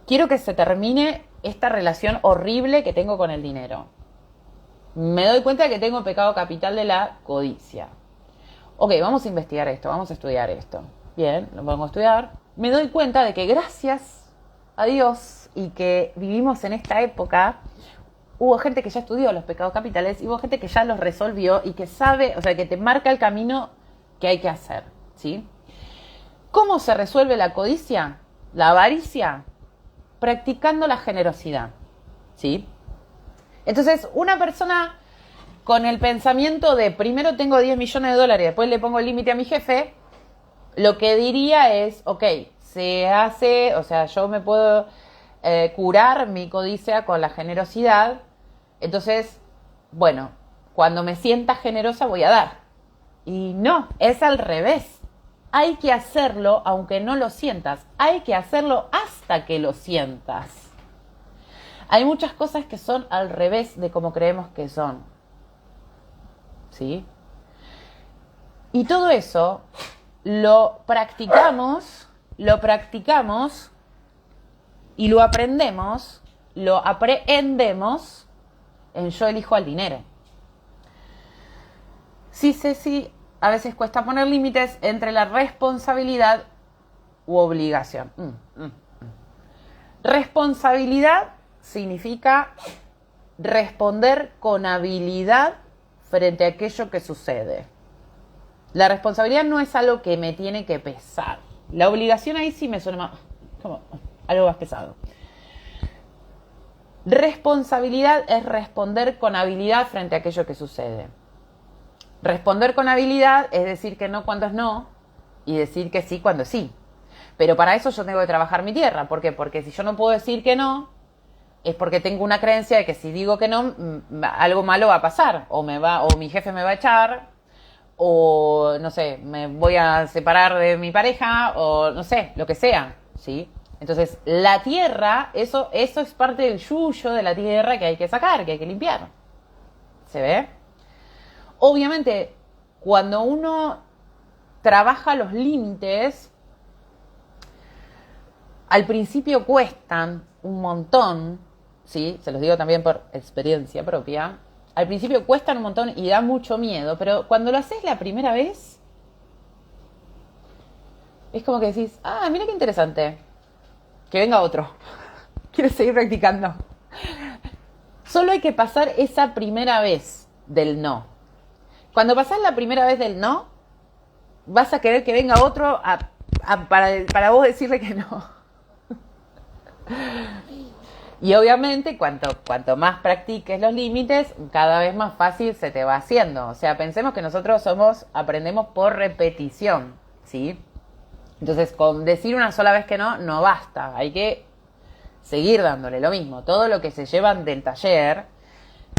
quiero que se termine esta relación horrible que tengo con el dinero. Me doy cuenta de que tengo el pecado capital de la codicia. Ok, vamos a investigar esto, vamos a estudiar esto. Bien, lo vamos a estudiar. Me doy cuenta de que gracias a Dios y que vivimos en esta época, hubo gente que ya estudió los pecados capitales y hubo gente que ya los resolvió y que sabe, o sea, que te marca el camino que hay que hacer, ¿sí? ¿Cómo se resuelve la codicia? La avaricia, practicando la generosidad, ¿sí? Entonces, una persona con el pensamiento de primero tengo 10 millones de dólares y después le pongo el límite a mi jefe, lo que diría es, ok, se hace, o sea, yo me puedo curar mi codicia con la generosidad, entonces, bueno, cuando me sienta generosa voy a dar. Y no, es al revés. Hay que hacerlo aunque no lo sientas, hay que hacerlo hasta que lo sientas. Hay muchas cosas que son al revés de como creemos que son. ¿Sí? Y todo eso lo practicamos y lo aprendemos en Yo elijo al dinero. Sí, a veces cuesta poner límites entre la responsabilidad u obligación. Responsabilidad significa responder con habilidad frente a aquello que sucede. La responsabilidad no es algo que me tiene que pesar. La obligación ahí sí me suena más, como algo más pesado. Responsabilidad es responder con habilidad frente a aquello que sucede. Responder con habilidad es decir que no cuando es no y decir que sí cuando es sí. Pero para eso yo tengo que trabajar mi tierra. ¿Por qué? Porque si yo no puedo decir que no, es porque tengo una creencia de que si digo que no, algo malo va a pasar. O mi jefe me va a echar, o no sé, me voy a separar de mi pareja, o no sé, lo que sea, ¿sí? Entonces, la tierra, eso es parte del yuyo de la tierra que hay que sacar, que hay que limpiar, ¿Se ve? Obviamente, cuando uno trabaja los límites, al principio cuestan un montón, ¿sí? Se los digo también por experiencia propia. Al principio cuestan un montón y da mucho miedo, pero cuando lo haces la primera vez, es como que decís, ah, mira qué interesante, que venga otro. Quiero seguir practicando. Solo hay que pasar esa primera vez del no. Cuando pasás la primera vez del no, vas a querer que venga otro para vos decirle que no. Y obviamente, cuanto más practiques los límites, cada vez más fácil se te va haciendo. O sea, pensemos que nosotros aprendemos por repetición, ¿sí? Entonces, con decir una sola vez que no, no basta. Hay que seguir dándole lo mismo. Todo lo que se llevan del taller,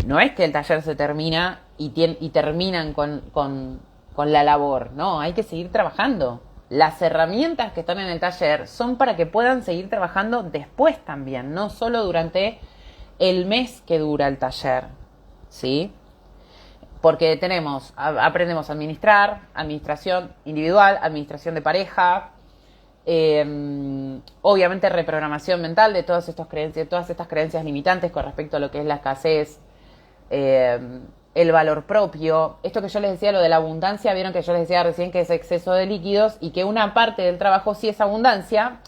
no es que el taller se termina y terminan con la labor. No, hay que seguir trabajando. Las herramientas que están en el taller son para que puedan seguir trabajando después también, no solo durante el mes que dura el taller, ¿sí? Porque aprendemos a administrar, administración individual, administración de pareja, obviamente reprogramación mental de todas estas creencias limitantes con respecto a lo que es la escasez, el valor propio. Esto que yo les decía, lo de la abundancia, vieron que yo les decía recién que es exceso de líquidos y que una parte del trabajo sí es abundancia,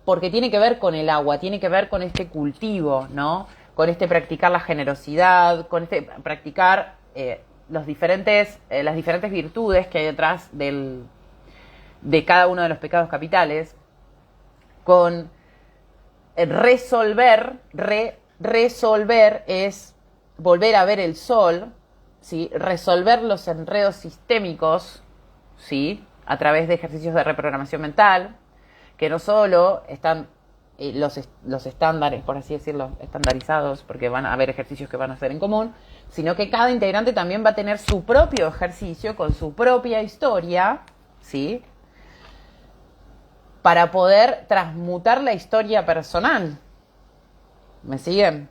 porque tiene que ver con el agua, tiene que ver con este cultivo, ¿no? Con practicar la generosidad, con practicar las diferentes virtudes que hay detrás de cada uno de los pecados capitales, con resolver es volver a ver el sol, ¿sí? Resolver los enredos sistémicos, ¿sí? A través de ejercicios de reprogramación mental, que no solo están los estándares, por así decirlo, estandarizados, porque van a haber ejercicios que van a ser en común, sino que cada integrante también va a tener su propio ejercicio con su propia historia, ¿sí? Para poder transmutar la historia personal. ¿Me siguen?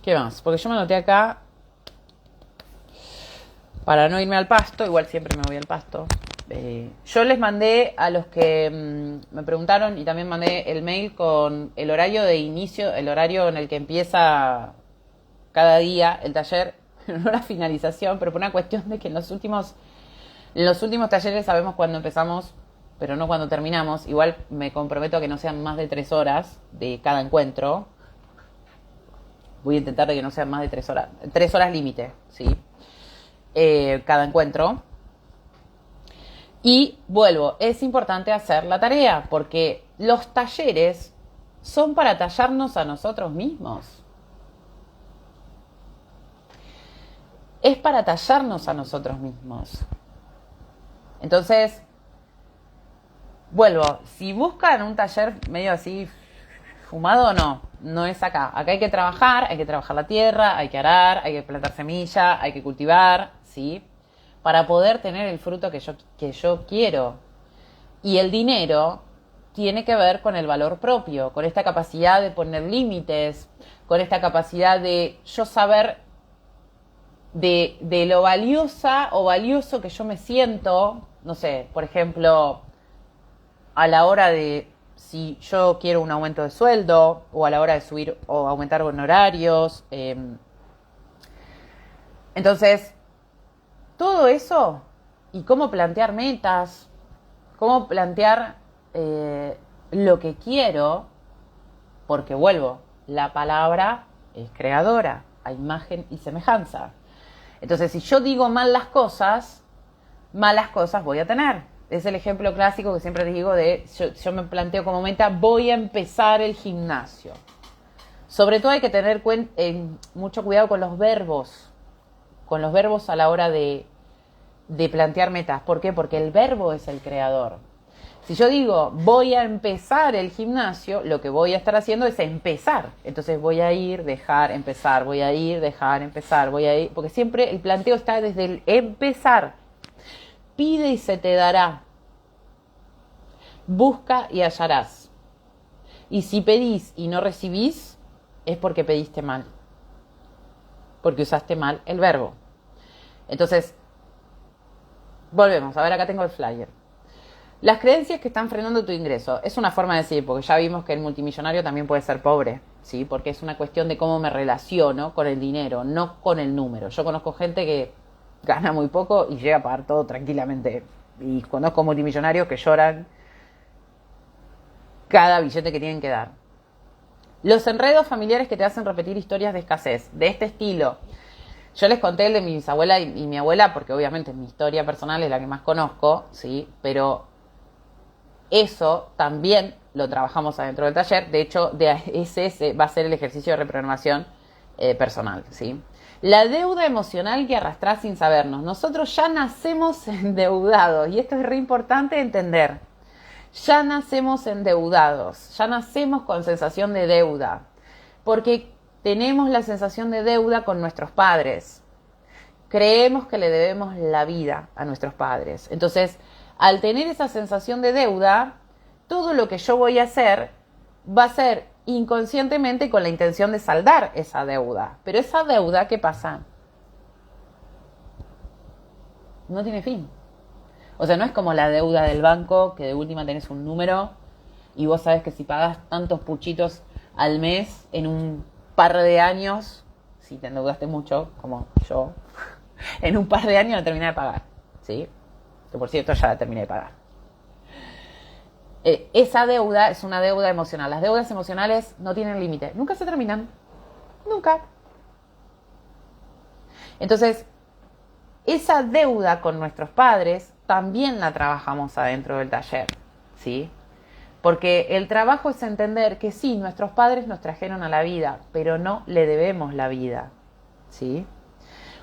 ¿Qué más? Porque yo me anoté acá para no irme al pasto, igual siempre me voy al pasto. Yo les mandé a los que me preguntaron y también mandé el mail con el horario de inicio, el horario en el que empieza cada día el taller, no la finalización, pero por una cuestión de que en los últimos talleres sabemos cuándo empezamos, pero no cuándo terminamos. Igual me comprometo a que no sean más de 3 horas de cada encuentro. Voy a intentar de que no sean más de 3 horas. 3 horas límite, ¿sí? Cada encuentro. Y vuelvo, es importante hacer la tarea, porque los talleres son para tallarnos a nosotros mismos. Es para tallarnos a nosotros mismos. Entonces, vuelvo, si buscan un taller medio así fumado, no es acá. Acá hay que trabajar la tierra, hay que arar, hay que plantar semilla, hay que cultivar, ¿sí? Para poder tener el fruto que yo quiero. Y el dinero tiene que ver con el valor propio, con esta capacidad de poner límites, con esta capacidad de yo saber de lo valiosa o valioso que yo me siento, no sé, por ejemplo, a la hora de si yo quiero un aumento de sueldo o a la hora de subir o aumentar honorarios. Entonces, todo eso y cómo plantear metas, cómo plantear lo que quiero, porque vuelvo, la palabra es creadora, a imagen y semejanza. Entonces, si yo digo malas cosas voy a tener. Es el ejemplo clásico que siempre les digo de, yo me planteo como meta, voy a empezar el gimnasio. Sobre todo hay que tener mucho cuidado con los verbos a la hora de plantear metas. ¿Por qué? Porque el verbo es el creador. Si yo digo, voy a empezar el gimnasio, lo que voy a estar haciendo es empezar. Entonces voy a ir, dejar, empezar, voy a ir, dejar, empezar, voy a ir. Porque siempre el planteo está desde el empezar. Pide y se te dará. Busca y hallarás. Y si pedís y no recibís, es porque pediste mal. porque usaste mal el verbo. Entonces, volvemos. A ver, acá tengo el flyer. Las creencias que están frenando tu ingreso. Es una forma de decir, porque ya vimos que el multimillonario también puede ser pobre, ¿sí? Porque es una cuestión de cómo me relaciono con el dinero, no con el número. Yo conozco gente que gana muy poco y llega a pagar todo tranquilamente. Y conozco multimillonarios que lloran cada billete que tienen que dar. Los enredos familiares que te hacen repetir historias de escasez, de este estilo. Yo les conté el de mi bisabuela y mi abuela, porque obviamente mi historia personal es la que más conozco, ¿sí? Pero eso también lo trabajamos adentro del taller. De hecho, ese va a ser el ejercicio de reprogramación personal, ¿sí? La deuda emocional que arrastrás sin sabernos. Nosotros ya nacemos endeudados, y esto es re importante entender. Ya nacemos endeudados, ya nacemos con sensación de deuda, porque tenemos la sensación de deuda con nuestros padres. Creemos que le debemos la vida a nuestros padres. Entonces, al tener esa sensación de deuda, todo lo que yo voy a hacer va a ser inconscientemente con la intención de saldar esa deuda. Pero esa deuda, ¿qué pasa? No tiene fin. O sea, no es como la deuda del banco, que de última tenés un número y vos sabés que si pagás tantos puchitos al mes en un par de años, si te endeudaste mucho, como yo, en un par de años la terminé de pagar, ¿sí? Que por cierto ya la terminé de pagar. Esa deuda es una deuda emocional. Las deudas emocionales no tienen límite. Nunca se terminan. Nunca. Entonces, esa deuda con nuestros padres también la trabajamos adentro del taller, ¿sí? Porque el trabajo es entender que sí, nuestros padres nos trajeron a la vida, pero no le debemos la vida, ¿sí?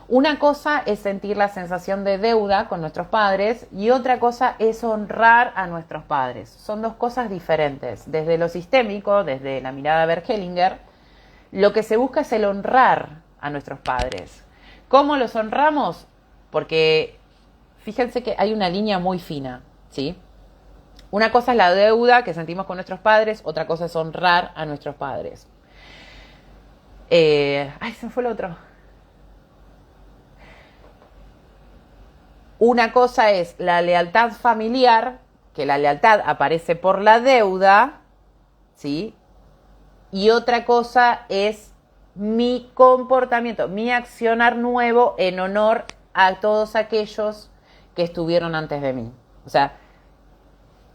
Una cosa es sentir la sensación de deuda con nuestros padres y otra cosa es honrar a nuestros padres. Son dos cosas diferentes. Desde lo sistémico, desde la mirada de Bert Hellinger, lo que se busca es el honrar a nuestros padres. ¿Cómo los honramos? Porque fíjense que hay una línea muy fina, ¿sí? Una cosa es la deuda que sentimos con nuestros padres, otra cosa es honrar a nuestros padres. Se me fue el otro. Una cosa es la lealtad familiar, que la lealtad aparece por la deuda, ¿sí? Y otra cosa es mi comportamiento, mi accionar nuevo en honor a todos aquellos que estuvieron antes de mí. O sea,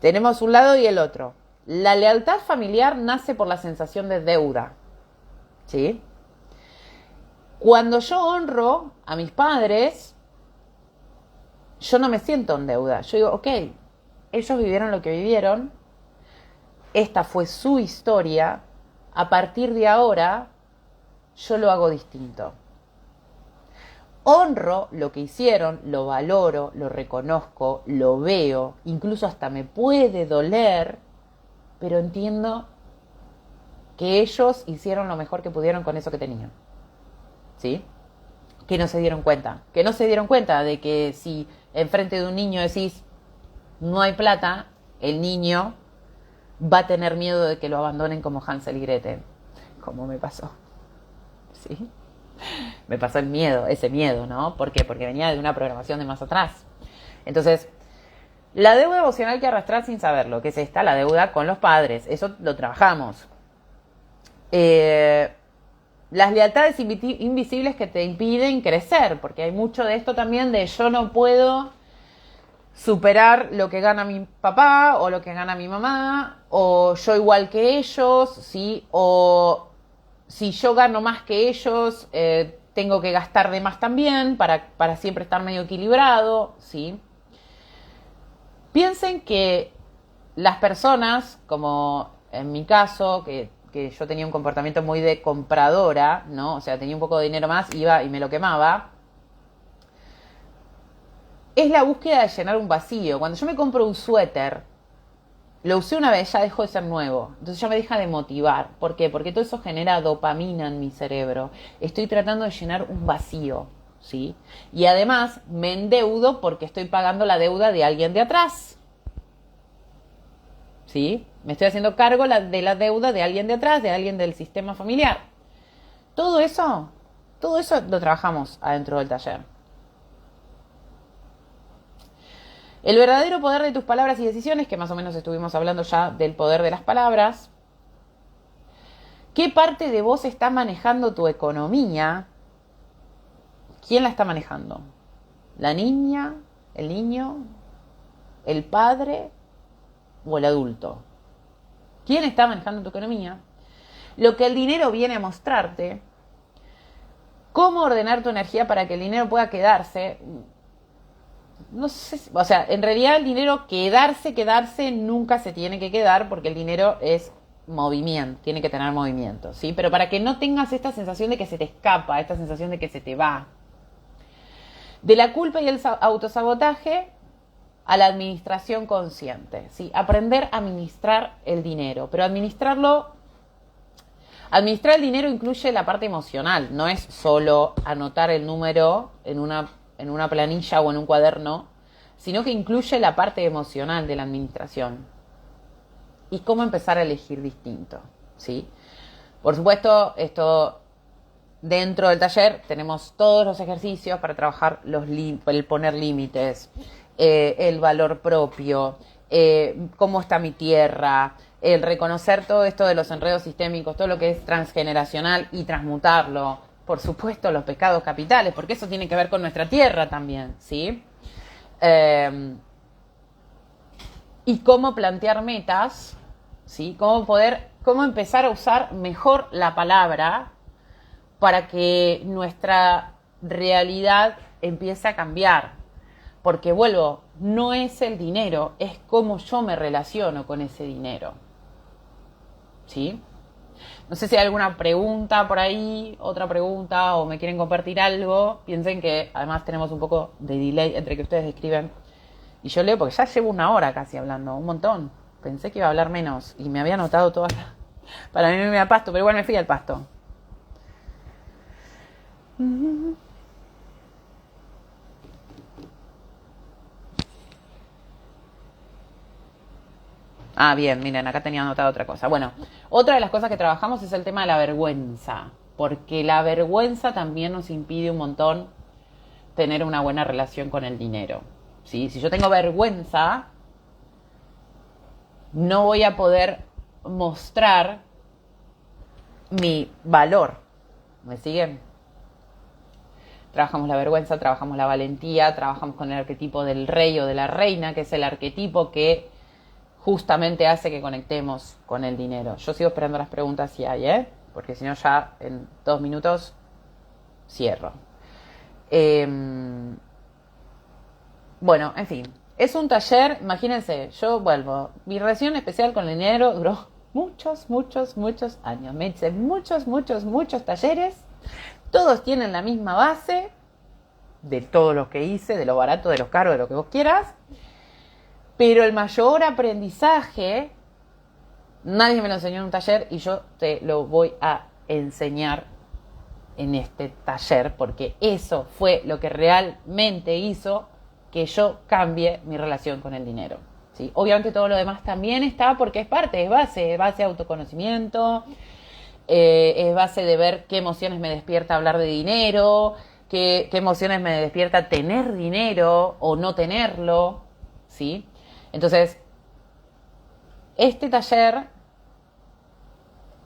tenemos un lado y el otro. La lealtad familiar nace por la sensación de deuda, ¿sí? Cuando yo honro a mis padres, yo no me siento en deuda. Yo digo, ok, ellos vivieron lo que vivieron, esta fue su historia, a partir de ahora yo lo hago distinto. Honro lo que hicieron, lo valoro, lo reconozco, lo veo, incluso hasta me puede doler, pero entiendo que ellos hicieron lo mejor que pudieron con eso que tenían, ¿sí? Que no se dieron cuenta de que si enfrente de un niño decís no hay plata, el niño va a tener miedo de que lo abandonen como Hansel y Gretel, como me pasó, ¿sí? Me pasó ese miedo, ¿no? ¿Por qué? Porque venía de una programación de más atrás. Entonces, la deuda emocional que arrastrar sin saberlo, que es esta, la deuda con los padres, eso lo trabajamos. Las lealtades invisibles que te impiden crecer, porque hay mucho de esto también de yo no puedo superar lo que gana mi papá o lo que gana mi mamá, o yo igual que ellos, ¿sí? O si yo gano más que ellos, tengo que gastar de más también para siempre estar medio equilibrado, ¿sí? Piensen que las personas, como en mi caso, que yo tenía un comportamiento muy de compradora, ¿no? O sea, tenía un poco de dinero más, iba y me lo quemaba. Es la búsqueda de llenar un vacío. Cuando yo me compro un suéter, lo usé una vez, ya dejó de ser nuevo. Entonces ya me deja de motivar. ¿Por qué? Porque todo eso genera dopamina en mi cerebro. Estoy tratando de llenar un vacío, ¿sí? Y además me endeudo porque estoy pagando la deuda de alguien de atrás, ¿sí? Me estoy haciendo cargo de la deuda de alguien de atrás, de alguien del sistema familiar. Todo eso Todo eso lo trabajamos adentro del taller. El verdadero poder de tus palabras y decisiones, que más o menos estuvimos hablando ya del poder de las palabras. ¿Qué parte de vos está manejando tu economía? ¿Quién la está manejando? ¿La niña? ¿El niño? ¿El padre? ¿O el adulto? ¿Quién está manejando tu economía? Lo que el dinero viene a mostrarte. ¿Cómo ordenar tu energía para que el dinero pueda quedarse? No sé, o sea, en realidad el dinero quedarse nunca se tiene que quedar porque el dinero es movimiento, tiene que tener movimiento, ¿sí? Pero para que no tengas esta sensación de que se te escapa, esta sensación de que se te va. De la culpa y el autosabotaje a la administración consciente, ¿sí? Aprender a administrar el dinero, pero administrar el dinero incluye la parte emocional, no es solo anotar el número en una planilla o en un cuaderno, sino que incluye la parte emocional de la administración. Y cómo empezar a elegir distinto, ¿sí? Por supuesto, esto dentro del taller tenemos todos los ejercicios para trabajar el poner límites, el valor propio, cómo está mi tierra, el reconocer todo esto de los enredos sistémicos, todo lo que es transgeneracional y transmutarlo. Por supuesto, los pecados capitales, porque eso tiene que ver con nuestra tierra también, ¿sí? Y cómo plantear metas, ¿sí? Cómo empezar a usar mejor la palabra para que nuestra realidad empiece a cambiar. Porque vuelvo, no es el dinero, es cómo yo me relaciono con ese dinero. ¿Sí? No sé si hay alguna pregunta por ahí, otra pregunta, o me quieren compartir algo. Piensen que además tenemos un poco de delay entre que ustedes escriben y yo leo, porque ya llevo 1 hora casi hablando, un montón. Pensé que iba a hablar menos y me había anotado todas las... Para mí me iba al pasto, pero igual me fui al pasto. Ah, bien, miren, acá tenía anotada otra cosa. Bueno, otra de las cosas que trabajamos es el tema de la vergüenza, porque la vergüenza también nos impide un montón tener una buena relación con el dinero, ¿sí? Si yo tengo vergüenza, no voy a poder mostrar mi valor. ¿Me siguen? Trabajamos la vergüenza, trabajamos la valentía, trabajamos con el arquetipo del rey o de la reina, que es el arquetipo que justamente hace que conectemos con el dinero. Yo sigo esperando las preguntas si hay, porque si no ya en 2 minutos cierro. Bueno, en fin, es un taller, imagínense, yo vuelvo, mi relación especial con el dinero duró muchos años. Me hice muchos talleres, todos tienen la misma base de todo lo que hice, de lo barato, de lo caro, de lo que vos quieras. Pero el mayor aprendizaje, nadie me lo enseñó en un taller y yo te lo voy a enseñar en este taller, porque eso fue lo que realmente hizo que yo cambie mi relación con el dinero, ¿sí? Obviamente todo lo demás también está porque es parte, es base de autoconocimiento, es base de ver qué emociones me despierta hablar de dinero, qué emociones me despierta tener dinero o no tenerlo, ¿sí? Entonces, este taller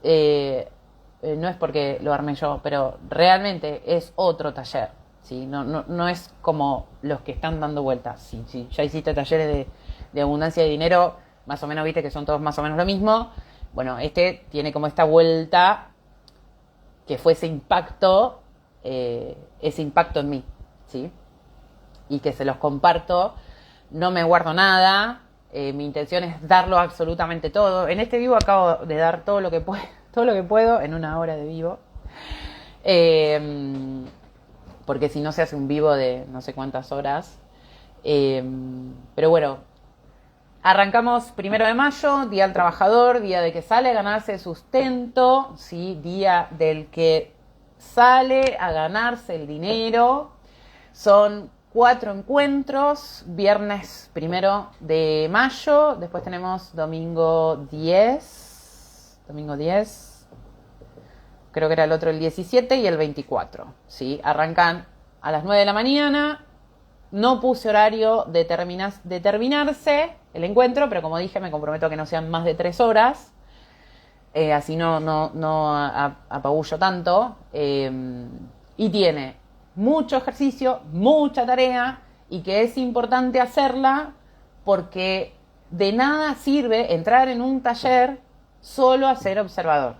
no es porque lo armé yo, pero realmente es otro taller, ¿sí? No es como los que están dando vueltas. Sí, ya hiciste talleres de abundancia de dinero, más o menos viste que son todos más o menos lo mismo. Bueno, este tiene como esta vuelta que fue ese impacto en mí, ¿sí? Y que se los comparto. No me guardo nada, mi intención es darlo absolutamente todo. En este vivo acabo de dar todo lo que puedo en 1 hora de vivo. Porque si no se hace un vivo de no sé cuántas horas. Pero bueno, arrancamos 1 de mayo, Día del Trabajador, día de que sale a ganarse sustento, ¿sí? Día del que sale a ganarse el dinero. Son 4 encuentros, viernes 1 de mayo, después tenemos domingo 10, creo que era el otro el 17 y el 24, ¿sí? Arrancan a las 9 de la mañana. No puse horario de terminarse el encuentro, pero como dije, me comprometo a que no sean más de 3 horas. Así no apabullo tanto. Y tiene mucho ejercicio, mucha tarea, y que es importante hacerla porque de nada sirve entrar en un taller solo a ser observador,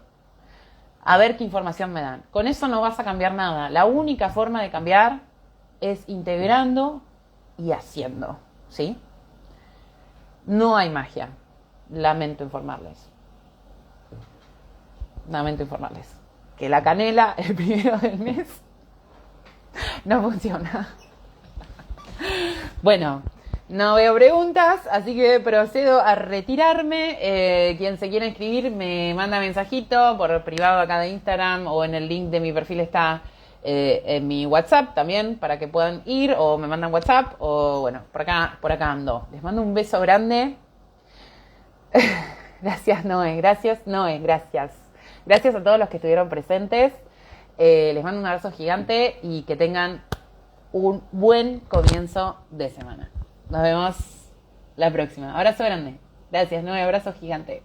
a ver qué información me dan. Con eso no vas a cambiar nada. La única forma de cambiar es integrando y haciendo, ¿sí? No hay magia. Lamento informarles. Que la canela el 1 del mes no funciona. Bueno, no veo preguntas, así que procedo a retirarme. Quien se quiera inscribir me manda mensajito por privado acá de Instagram, o en el link de mi perfil está en mi WhatsApp también, para que puedan ir, o me mandan WhatsApp, o bueno, por acá ando. Les mando un beso grande. Gracias, Noé. Gracias a todos los que estuvieron presentes. Les mando un abrazo gigante y que tengan un buen comienzo de semana. Nos vemos la próxima. Abrazo grande. Gracias, Noé. Abrazo gigante.